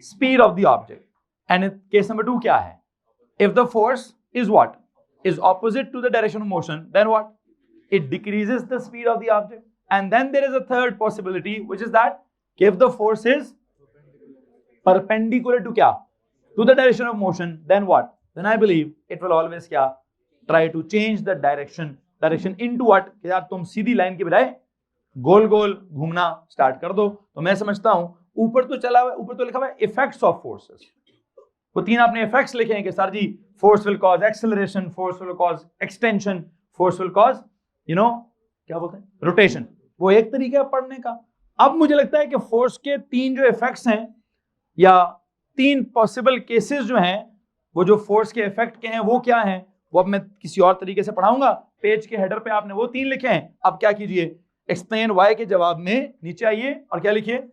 speed of the object. And case number 2 क्या है? If the force is what? is opposite to the direction of motion, then what? It decreases the speed of the object. And then there is a third possibility, which is that if the force is perpendicular to kya? To the direction of motion, then what? Then I believe it will always kya? Try to change the direction into what? कि यार तुम सीधी लाइन के बजाय गोल गोल घूमना स्टार्ट कर दो. तो मैं समझता हूं ऊपर तो चला हुआ, ऊपर तो लिखा हुआ है इफेक्ट्स ऑफ फोर्सेस. वो तीन आपने इफेक्ट्स लिखे हैं कि सर जी force will cause acceleration, force will cause extension, force will cause क्या बोलते हैं, रोटेशन. वो एक तरीका है पढ़ने का. अब मुझे लगता है कि फोर्स के तीन जो इफेक्ट्स हैं या तीन पॉसिबल केसेस जो हैं, वो जो फोर्स के इफेक्ट के हैं वो क्या हैं, वो अब मैं किसी और तरीके से पढ़ाऊंगा. पेज के हेडर पे आपने वो तीन लिखे हैं. अब क्या कीजिए, एक्सप्लेन वाई के जवाब में नीचे आइए और क्या लिखिए,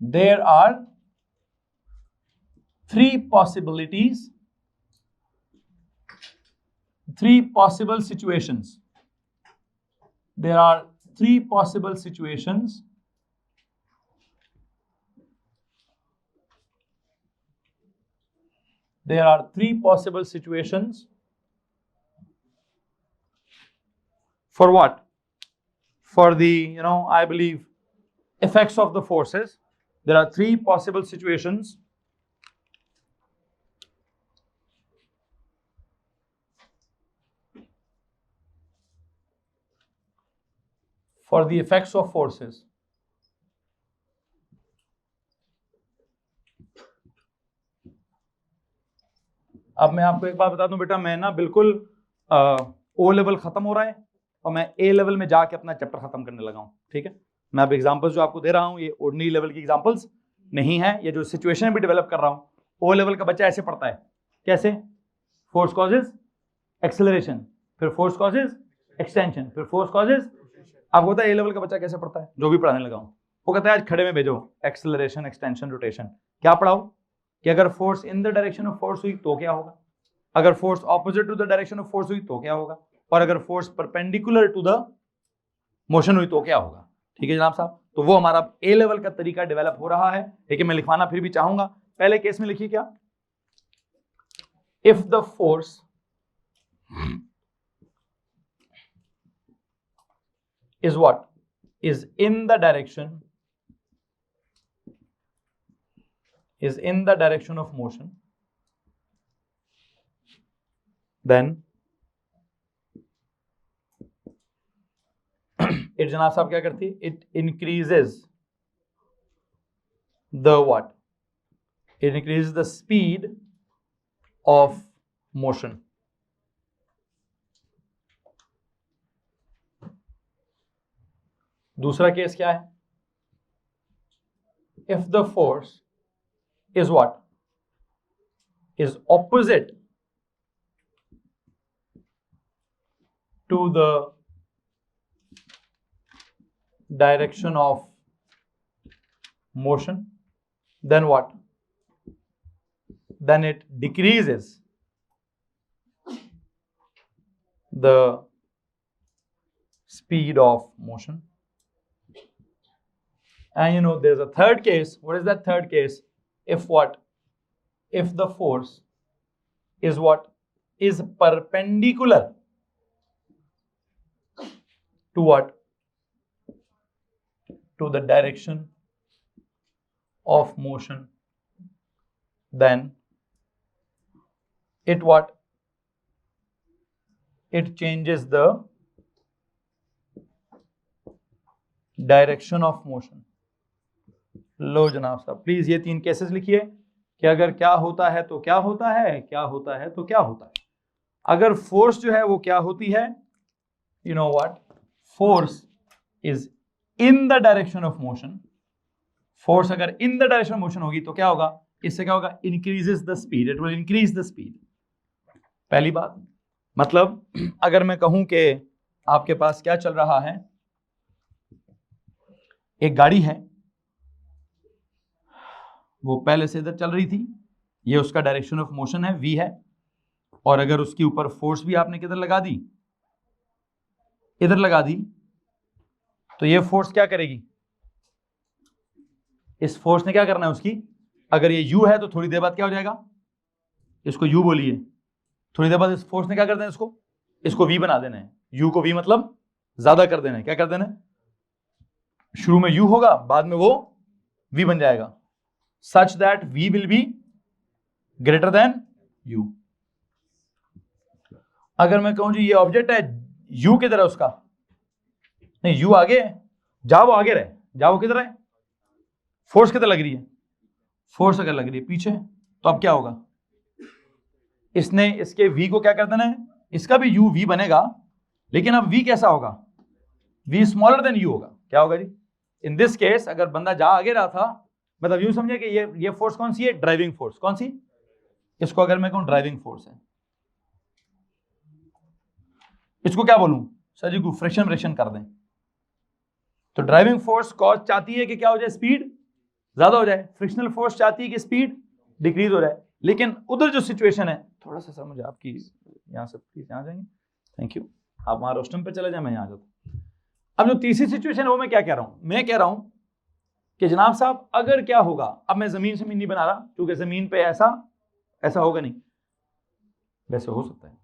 there are three possible situations. There are three possible situations for what? For the, I believe, effects of the forces. There are three possible situations for the effects of forces. अब मैं आपको एक बात बता दूं बेटा, मैं ना बिल्कुल ओ लेवल खत्म हो रहा है और मैं ए लेवल में जाके अपना चैप्टर खत्म करने लगा हूं. ठीक है, मैं अब एग्जांपल्स जो आपको दे रहा हूं ये ऑर्डिनरी लेवल की एग्जांपल्स नहीं है. ये जो सिचुएशन भी डेवलप कर रहा हूं, ओ लेवल का बच्चा ऐसे पढ़ता है. कैसे? फोर्स कॉजेज एक्सेलरेशन, फिर फोर्स कॉजेज एक्सटेंशन, फिर फोर्स कॉजेज. आपको पता है ए लेवल का बच्चा कैसे पढ़ता है? जो भी पढ़ाने लगा हूं वो कहता है आज खड़े में भेजो एक्सेलरेशन, एक्सटेंशन, रोटेशन. क्या पढ़ाओ कि अगर force in the direction of force हुई तो क्या होगा, अगर force opposite to the direction of force हुई तो क्या होगा, और अगर force perpendicular to the motion हुई तो क्या होगा. ठीक है जनाब साहब, तो वो हमारा ए लेवल का तरीका डेवलप हो रहा है. लेकिन मैं लिखवाना फिर भी चाहूंगा. पहले केस में लिखिए क्या, if the force is what? Is in the direction of motion, then it जनाब साहब क्या करती है, it increases the what? It increases the speed of motion. दूसरा केस क्या है, if the force is what? Is opposite to the direction of motion, then what? Then it decreases the speed of motion. And there's a third case. What is that third case? If what? If the force is what? Is perpendicular to what? To the direction of motion, then it what? It changes the direction of motion. लो जनाब साहब प्लीज ये तीन केसेस लिखिए कि अगर क्या होता है तो क्या होता है, क्या होता है तो क्या होता है. अगर फोर्स जो है वो क्या होती है, you know what, force is in the direction of motion. Force अगर in the direction of motion होगी तो क्या होगा, इससे क्या होगा, increases the speed, it will increase the speed. पहली बात, मतलब अगर मैं कहूं कि आपके पास क्या चल रहा है, एक गाड़ी है, वो पहले से इधर चल रही थी, ये उसका डायरेक्शन ऑफ मोशन है, v है, और अगर उसके ऊपर फोर्स भी आपने किधर लगा दी, इधर लगा दी, तो ये फोर्स क्या करेगी, इस फोर्स ने क्या करना है, उसकी अगर ये u है तो थोड़ी देर बाद क्या हो जाएगा, इसको u बोलिए, थोड़ी देर बाद इस फोर्स ने क्या कर देना, इसको v बना देना है। u को v मतलब ज्यादा कर देना है, क्या कर देना है, शुरू में u होगा, बाद में वो v बन जाएगा, such that v will be greater than u। अगर मैं कहूं जी ये ऑब्जेक्ट है, u किधर है उसका, नहीं u आगे है, जहां वो आगे रहे, जहां वो किधर है, फोर्स किधर लग रही है, फोर्स अगर लग रही है पीछे, तो अब क्या होगा, इसने इसके v को क्या कर देना है, इसका भी u v बनेगा, लेकिन अब v कैसा होगा, v स्मॉलर देन u होगा। क्या होगा जी, इन दिस केस अगर बंदा जहां आगे रहा था, मतलब यूं समझे कि ये फोर्स कौन सी है, ड्राइविंग फोर्स, कौन सी, इसको अगर मैं कहूं ड्राइविंग फोर्स है, इसको क्या बोलूं सर जी को फ्रिक्शन कर दें, तो ड्राइविंग फोर्स कॉज चाहती है कि क्या हो जाए, स्पीड ज्यादा हो जाए, फ्रिक्शनल फोर्स चाहती है कि स्पीड डिक्रीज हो जाए। लेकिन उधर जो सिचुएशन है, थोड़ा सा सर मुझे आपकी यहाँ से प्लीज यहाँ जाएंगे, थैंक यू, आप वहां रोस्टम पे चले जाए, मैं यहाँ आ जाता। अब जो तीसरी सिचुएशन है वो मैं क्या कह रहा हूं, मैं कह रहा हूं कि जनाब साहब अगर क्या होगा, अब मैं जमीन से नहीं बना रहा क्योंकि जमीन पे ऐसा होगा नहीं, वैसे हो सकता है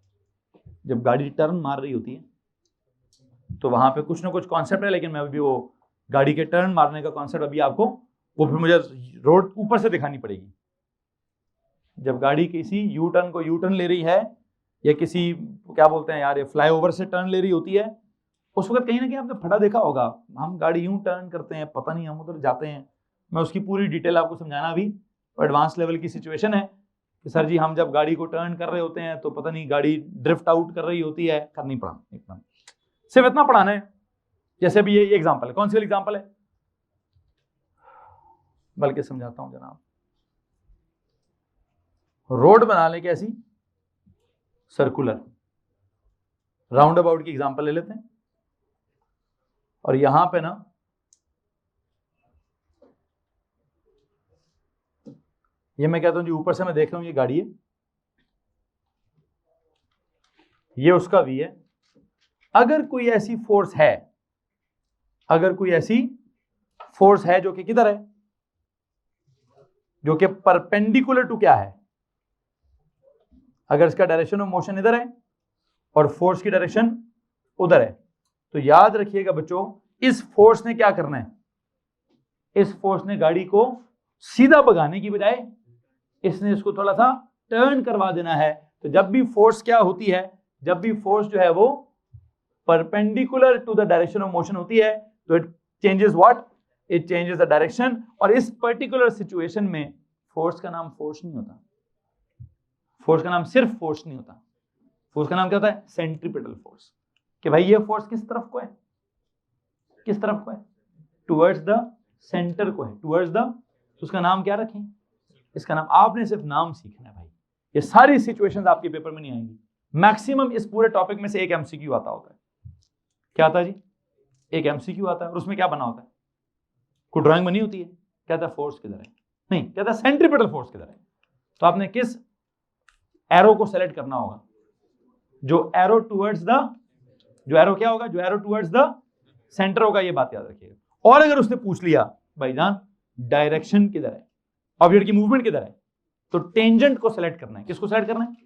जब गाड़ी टर्न मार रही होती है तो वहां पे कुछ ना कुछ कॉन्सेप्ट है, लेकिन मैं अभी वो गाड़ी के टर्न मारने का कॉन्सेप्ट अभी आपको वो फिर मुझे रोड ऊपर से दिखानी पड़ेगी। जब गाड़ी किसी यू टर्न ले रही है, या किसी क्या बोलते हैं यार, ये फ्लाईओवर से टर्न ले रही होती है, उस वक्त कहीं ना कहीं आपने फटा देखा होगा, हम गाड़ी यूं टर्न करते हैं, पता नहीं हम उधर जाते हैं, मैं उसकी पूरी डिटेल आपको समझाना अभी एडवांस लेवल की सिचुएशन है कि सर जी हम जब गाड़ी को टर्न कर रहे होते हैं तो पता नहीं गाड़ी ड्रिफ्ट आउट कर रही होती है, करनी पड़ा एकदम, सिर्फ इतना पढ़ाना है। जैसे भी ये एग्जांपल है, कौन सी वाली एग्जांपल है, बल्कि समझाता हूं जनाब, रोड बना ले कैसी, सर्कुलर, राउंड अबाउट की एग्जांपल ले लेते हैं, और यहां पे ना ये मैं कहता हूं जी ऊपर से मैं देख रहा हूं ये गाड़ी है, ये उसका वी है, अगर कोई ऐसी फोर्स है, अगर कोई ऐसी फोर्स है जो कि किधर है, जो कि परपेंडिकुलर टू क्या है, अगर इसका डायरेक्शन ऑफ मोशन इधर है और फोर्स की डायरेक्शन उधर है, तो याद रखिएगा बच्चों, इस फोर्स ने क्या करना है, इस फोर्स ने गाड़ी को सीधा भगाने की बजाय इसने इसको थोड़ा सा टर्न करवा देना है। तो जब भी फोर्स क्या होती है, जब भी फोर्स जो है वो perpendicular to the direction of motion होती है, तो it changes what, it changes the direction. और इस पर्टिकुलर सिचुएशन में फोर्स का नाम फोर्स नहीं होता, फोर्स का नाम सिर्फ फोर्स नहीं होता, फोर्स का नाम क्या होता है, सेंट्रीपिटल फोर्स, कि भाई ये फोर्स किस तरफ को है, किस तरफ को है, टुवर्ड्स द सेंटर को है, टुवर्ड्स द, तो उसका नाम क्या रखें, इसका नाम, आपने सिर्फ नाम सीखना है भाई, ये सारी सिचुएशंस आपके पेपर में नहीं आएंगी। मैक्सिमम इस पूरे टॉपिक में से एक एमसीक्यू आता होता है, क्या आता है जी, एक एमसीक्यू आता है, और उसमें क्या बना होता है, कोई ड्राइंग बनी होती है, कहता है फोर्स किधर है, नहीं कहता है सेंट्रीपिटल फोर्स किधर है, तो आपने किस एरो को सेलेक्ट करना होगा, जो एरो टुवर्ड्स द, जो एरो क्या होगा, जो एरो टुवर्ड्स द सेंटर होगा, ये बात याद रखिएगा। और अगर उसने पूछ लिया भाईजान डायरेक्शन किधर है, ऑब्जेक्ट की मूवमेंट किधर है, तो टेंजेंट को सेलेक्ट करना है, किसको सेलेक्ट करना है,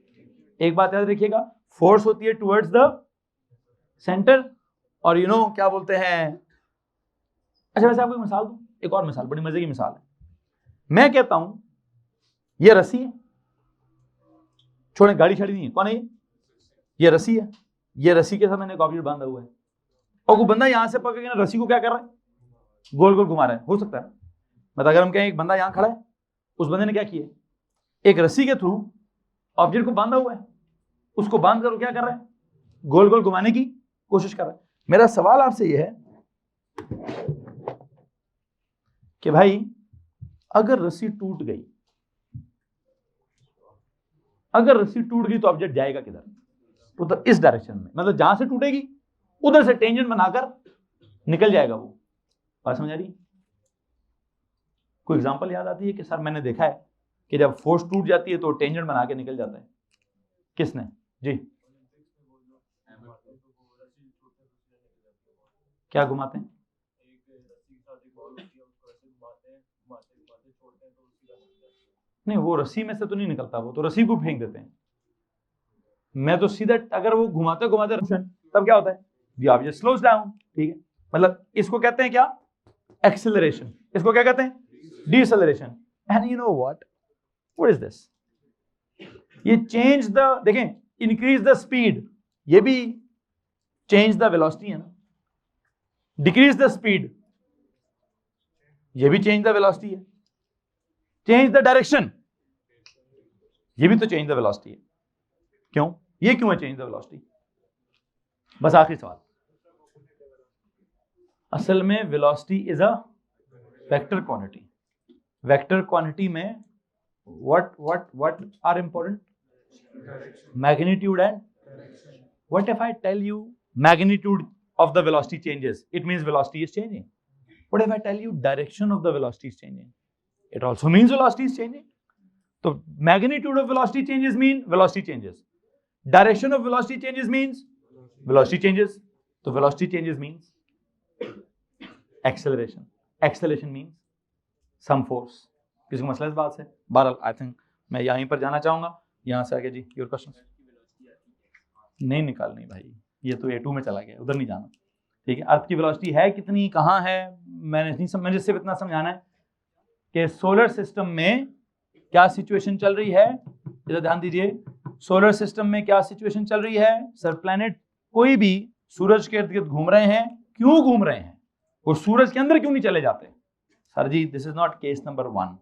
एक बात याद रखिएगा, फोर्स होती है टुवर्ड्स द सेंटर, और क्या बोलते हैं, अच्छा वैसे आपको एक मिसाल दूं, एक और मिसाल, बड़ी मजे की मिसाल है, मैं कहता हूं ये रस्सी है, छोड़े गाड़ी छड़ी नहीं है, कौन है ये रस्सी है, ये रस्सी के साथ मैंने एक ऑब्जेक्ट बांधा हुआ है, और कोई बंदा यहां से पकड़ के ना रस्सी को क्या कर रहा है, गोल गोल घुमा रहा है, हो सकता है, मतलब अगर हम कहें एक बंदा यहां खड़ा है, उस बंदे ने क्या किया, एक रस्सी के थ्रू ऑब्जेक्ट को बांधा हुआ है, उसको बांध कर क्या कर रहा है, गोल गोल घुमाने की कोशिश कर रहा है। मेरा सवाल आपसे यह है कि भाई अगर रस्सी टूट गई, अगर रस्सी टूट गई तो ऑब्जेक्ट जाएगा किधर, तो इस डायरेक्शन में, मतलब जहां से टूटेगी उधर से टेंजेंट बनाकर निकल जाएगा वो, बात समझ आ रही है? कोई एग्जांपल याद आती है कि सर मैंने देखा है कि जब फोर्स टूट जाती है तो टेंजेंट बना के निकल जाता है, किसने जी, क्या घुमाते हैं, नहीं, वो रस्सी में से तो नहीं निकलता, वो तो रस्सी को फेंक देते हैं। मैं तो सीधा, अगर वो घुमाते घुमाते तब क्या होता है, द ऑब्जेक्ट स्लोज डाउन, ठीक है। मतलब इसको कहते हैं क्या, एक्सेलरेशन। इसको क्या कहते हैं, deceleration. And you know what is this, ये चेंज द, देखें, इंक्रीज द स्पीड, ये भी चेंज द वेलोसिटी है ना। डिक्रीज द स्पीड, ये भी चेंज द वेलोसिटी है। चेंज द डायरेक्शन, ये भी तो चेंज द वेलोसिटी है। क्यों, ये क्यों है चेंज द वेलोसिटी? बस आखिरी सवाल। असल में velocity is a vector quantity. Vector quantity में what are important? Magnitude and what if I tell you magnitude of the velocity changes, it means velocity is changing. What if I tell you direction of the velocity is changing, it also means velocity is changing. So magnitude of velocity changes mean velocity changes, direction of velocity changes means velocity changes. So velocity changes means acceleration, acceleration means some force. किसी को मसला इस बात से? बहरहाल आई थिंक मैं यहीं पर जाना चाहूंगा। यहाँ से आगे जी योर क्वेश्चन। नहीं निकालनी भाई, ये तो A2 में चला गया, उधर नहीं जाना, ठीक है। अर्थ की वेलोसिटी है कितनी, कहाँ है, मैंने नहीं समझ, मुझे सिर्फ इतना समझाना है कि सोलर सिस्टम में क्या सिचुएशन चल रही है। इधर ध्यान दीजिए, सोलर सिस्टम में क्या सिचुएशन चल रही है। सर प्लैनेट कोई भी सूरज के इर्द गिर्द घूम रहे हैं, क्यों घूम रहे हैं, वो सूरज के अंदर क्यों नहीं चले जाते? सर जी this is not case number 1,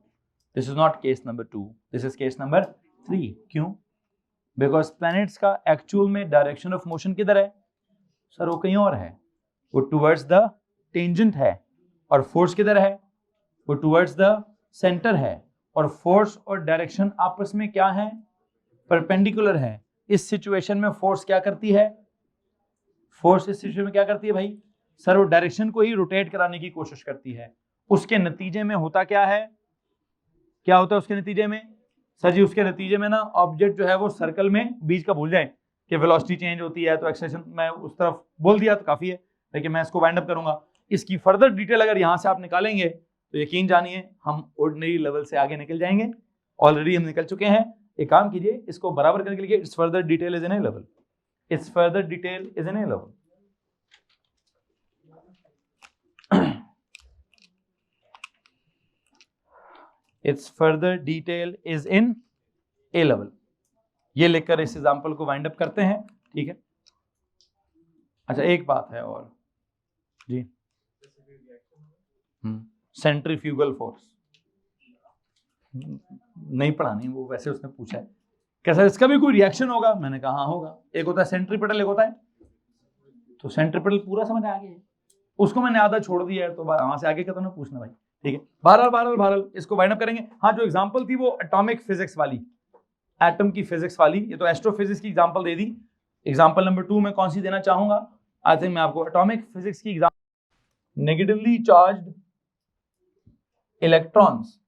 this is not case number 2, this is case number 3। क्यों? बिकॉज प्लैनेट्स का एक्चुअल में डायरेक्शन ऑफ मोशन किधर है? सर वो कहीं और है, वो टुवर्ड्स द टेंजेंट है। और फोर्स किधर है? वो टुवर्ड्स द सेंटर है। और फोर्स और डायरेक्शन आपस में क्या है? परपेंडिकुलर है। इस सिचुएशन में फोर्स क्या करती है? फोर्स इस सिचुएशन में क्या करती है भाई? सर वो डायरेक्शन को ही रोटेट कराने की कोशिश करती है। उसके नतीजे में होता क्या है? क्या होता है उसके नतीजे में? सर जी उसके नतीजे में ना ऑब्जेक्ट जो है वो सर्कल में, बीच का भूल जाए कि वेलोसिटी चेंज होती है तो एक्सेलरेशन, मैं उस तरफ बोल दिया तो काफी है, लेकिन मैं इसको वाइंड अप करूंगा। इसकी फर्दर डिटेल अगर यहाँ से आप निकालेंगे तो यकीन जानिए हम ऑर्डिनरी लेवल से आगे निकल जाएंगे। ऑलरेडी हम निकल चुके हैं। एक काम कीजिए, इसको बराबर करने के लिए, it's further detail is in A level, it's further detail is in A level. Its further detail is in A level। ये लिखकर इस एग्जाम्पल को वाइंड अप करते हैं, ठीक है। अच्छा एक बात है और जी, सेंट्रीफ्यूगल फोर्स नहीं पढ़ा, नहीं वो वैसे उसने पूछा है कैसा इसका भी कोई रिएक्शन होगा, मैंने कहा हाँ होगा। एक होता है सेंट्रीपिटल, एक होता है, तो सेंट्रीपिटल पूरा समझ आ गया, उसको मैंने आधा छोड़ दिया है, तो वहां से आगे का तो ना पूछना भाई, ठीक है। बहरहाल इसको वाइंड अप करेंगे। हाँ जो एग्जांपल थी वो एटॉमिक फिजिक्स वाली, एटम की फिजिक्स वाली, ये तो एस्ट्रोफिजिक्स की एग्जांपल दे दी। एग्जांपल नंबर 2 में कौन सी देना चाहूंगा? आई थिंक मैं आपको एटॉमिक फिजिक्स की एग्जांपल, नेगेटिवली चार्ज्ड इलेक्ट्रॉन्स।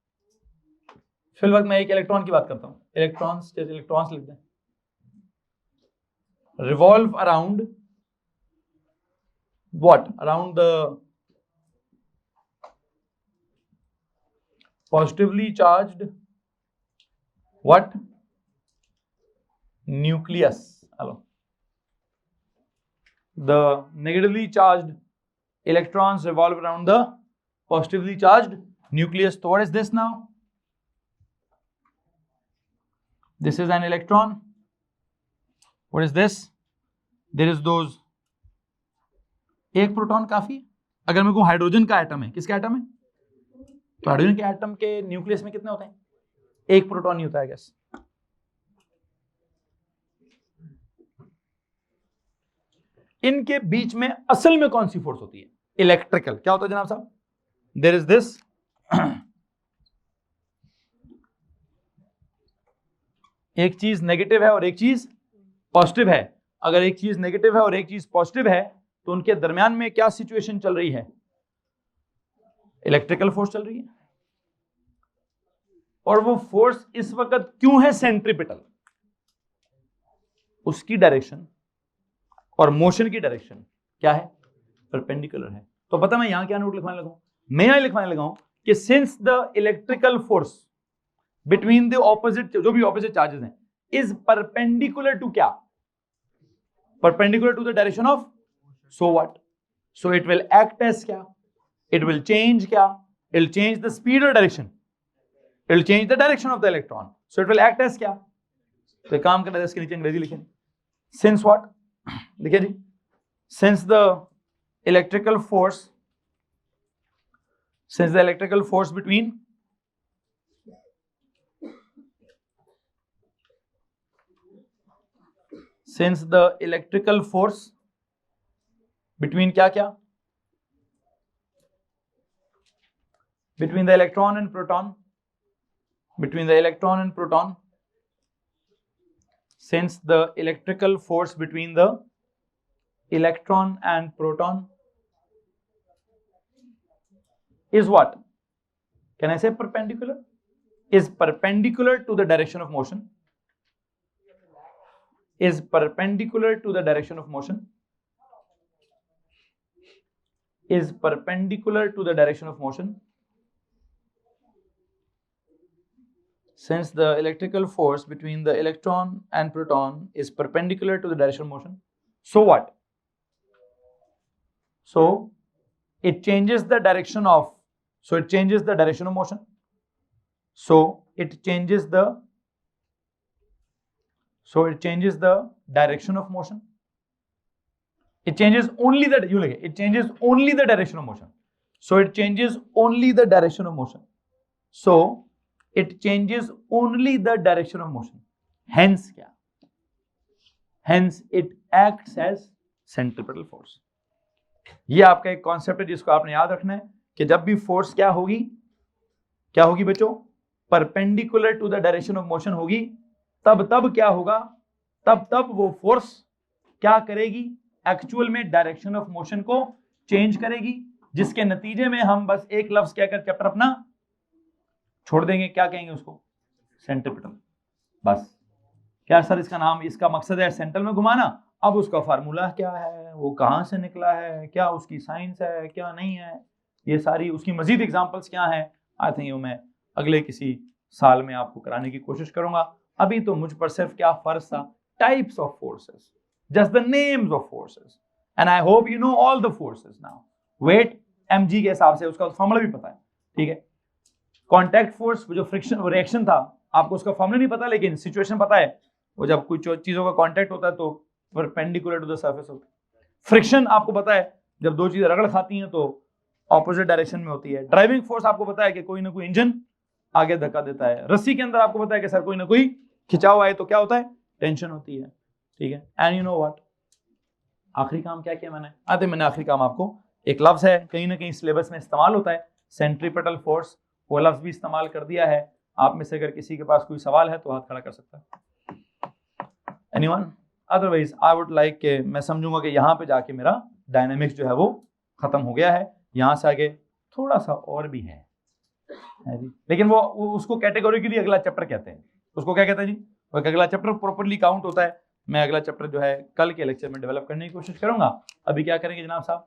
फिल वक्त मैं एक इलेक्ट्रॉन की बात करता हूं, इलेक्ट्रॉन्स, जैसे इलेक्ट्रॉन्स लिखते हैं, revolve around what? Around the positively charged what? Nucleus. Hello. The negatively charged electrons revolve around the positively charged nucleus. So what is this now? This is an electron. What is this? There is those, एक प्रोटॉन काफी। अगर मेरे को हाइड्रोजन का एटम है, किसका एटम है? तो हाइड्रोजन के एटम के न्यूक्लियस में कितने होते हैं? एक प्रोटॉन ही होता है गैस। इनके बीच में असल में कौन सी फोर्स होती है? इलेक्ट्रिकल। क्या होता है जनाब साहब? देयर इज दिस एक चीज नेगेटिव है और एक चीज पॉजिटिव है। अगर एक चीज नेगेटिव है और एक चीज पॉजिटिव है तो उनके दरमियान में क्या सिचुएशन चल रही है? इलेक्ट्रिकल फोर्स चल रही है। और वो फोर्स इस वक्त क्यों है सेंट्रीपिटल? उसकी डायरेक्शन और मोशन की डायरेक्शन क्या है? परपेंडिकुलर है। तो पता मैं यहां क्या नोट लिखवाने लगा हूं? मैं यहां लिखवाने लगा हूं कि since the electrical force between the opposite, जो भी ऑपोजिट चार्जेस हैं, इज परपेंडिकुलर टू क्या? Perpendicular to the direction of, so what? So it will act as क्या? इट विल चेंज क्या? It will change the speed और direction, it will change the direction of the electron, so it will act as क्या? तो एक काम करना है, इसके नीचे अंग्रेजी लिखें, सिंस व्हाट, लिखिए जी, since the electrical force, since the electrical force between क्या क्या? Between the electron and proton, since the electrical force between the electron and proton is what? Can I say perpendicular? Is perpendicular to the direction of motion. Is perpendicular to the direction of motion. Is perpendicular to the direction of motion. Since the electrical force between the electron and proton is perpendicular to the direction of motion, so what? So it changes the direction of, so it changes the direction of motion. So it changes the direction of motion. It changes only the, you like it changes only the direction of motion. So it changes only the direction of motion. So it changes only the direction of motion. Hence क्या? Hence it acts as centripetal force. ये आपका एक कॉन्सेप्ट है जिसको आपने याद रखना है कि जब भी फोर्स क्या होगी बच्चों, perpendicular to the direction of motion होगी, तब क्या होगा, तब वो फोर्स क्या करेगी, एक्चुअल में डायरेक्शन ऑफ मोशन को चेंज करेगी, जिसके नतीजे में हम बस एक लफ्ज कहकर चैप्टर अपना छोड़ देंगे। क्या कहेंगे उसको? सेंट्रिपिटल। बस क्या सर इसका नाम, इसका मकसद है सेंटर में घुमाना। अब उसका फार्मूला क्या है, वो कहां से निकला है, क्या उसकी साइंस है, क्या नहीं है, ये सारी उसकी मजीद एग्जांपल्स क्या है, आई थिंक मैं अगले किसी साल में आपको कराने की कोशिश करूंगा। अभी तो मुझ पर सिर्फ क्या फर्ज था, types of forces, just the names of forces, and I hope you know all the forces now. Weight mg के हिसाब से उसका फॉर्मूला भी पता है, ठीक है। कॉन्टैक्ट फोर्स, जो फ्रिक्शन रिएक्शन था, आपको उसका फॉर्मूला नहीं पता, लेकिन सिचुएशन पता है, वो जब कुछ चीजों का कॉन्टैक्ट होता है तो परपेंडिकुलर टू द सरफेस होता है। फ्रिक्शन आपको पता है, जब दो चीजें रगड़ खाती हैं तो ऑपोजिट डायरेक्शन में होती है। ड्राइविंग फोर्स आपको पता है कि कोई ना कोई इंजन आगे धक्का देता है। रस्सी के अंदर आपको पता है कि सर कोई ना कोई खिंचाव आए तो क्या होता है, टेंशन होती है, ठीक है। एंड यू नो व्हाट, आखिरी काम क्या किया मैंने, मैंने आखिरी काम आपको, एक लफ्ज है कहीं ना कहीं सिलेबस में इस्तेमाल होता है, सेंट्रीपिटल फोर्स, वो लफ्ज भी इस्तेमाल कर दिया है। आप में से अगर किसी के पास कोई सवाल है तो हाथ खड़ा कर सकता है। Anyone? Otherwise I would like के मैं समझूंगा कि यहाँ पे जाके मेरा डायनामिक्स जो है वो खत्म हो गया है। यहाँ से आगे थोड़ा सा और भी है लेकिन वो उसको कैटेगरी के लिए अगला चैप्टर कहते हैं। उसको क्या कहते हैं जी? वो अगला चैप्टर प्रॉपर्ली काउंट होता है। मैं अगला चैप्टर जो है कल के लेक्चर में डेवलप करने की कोशिश करूंगा। अभी क्या करेंगे जनाब साहब,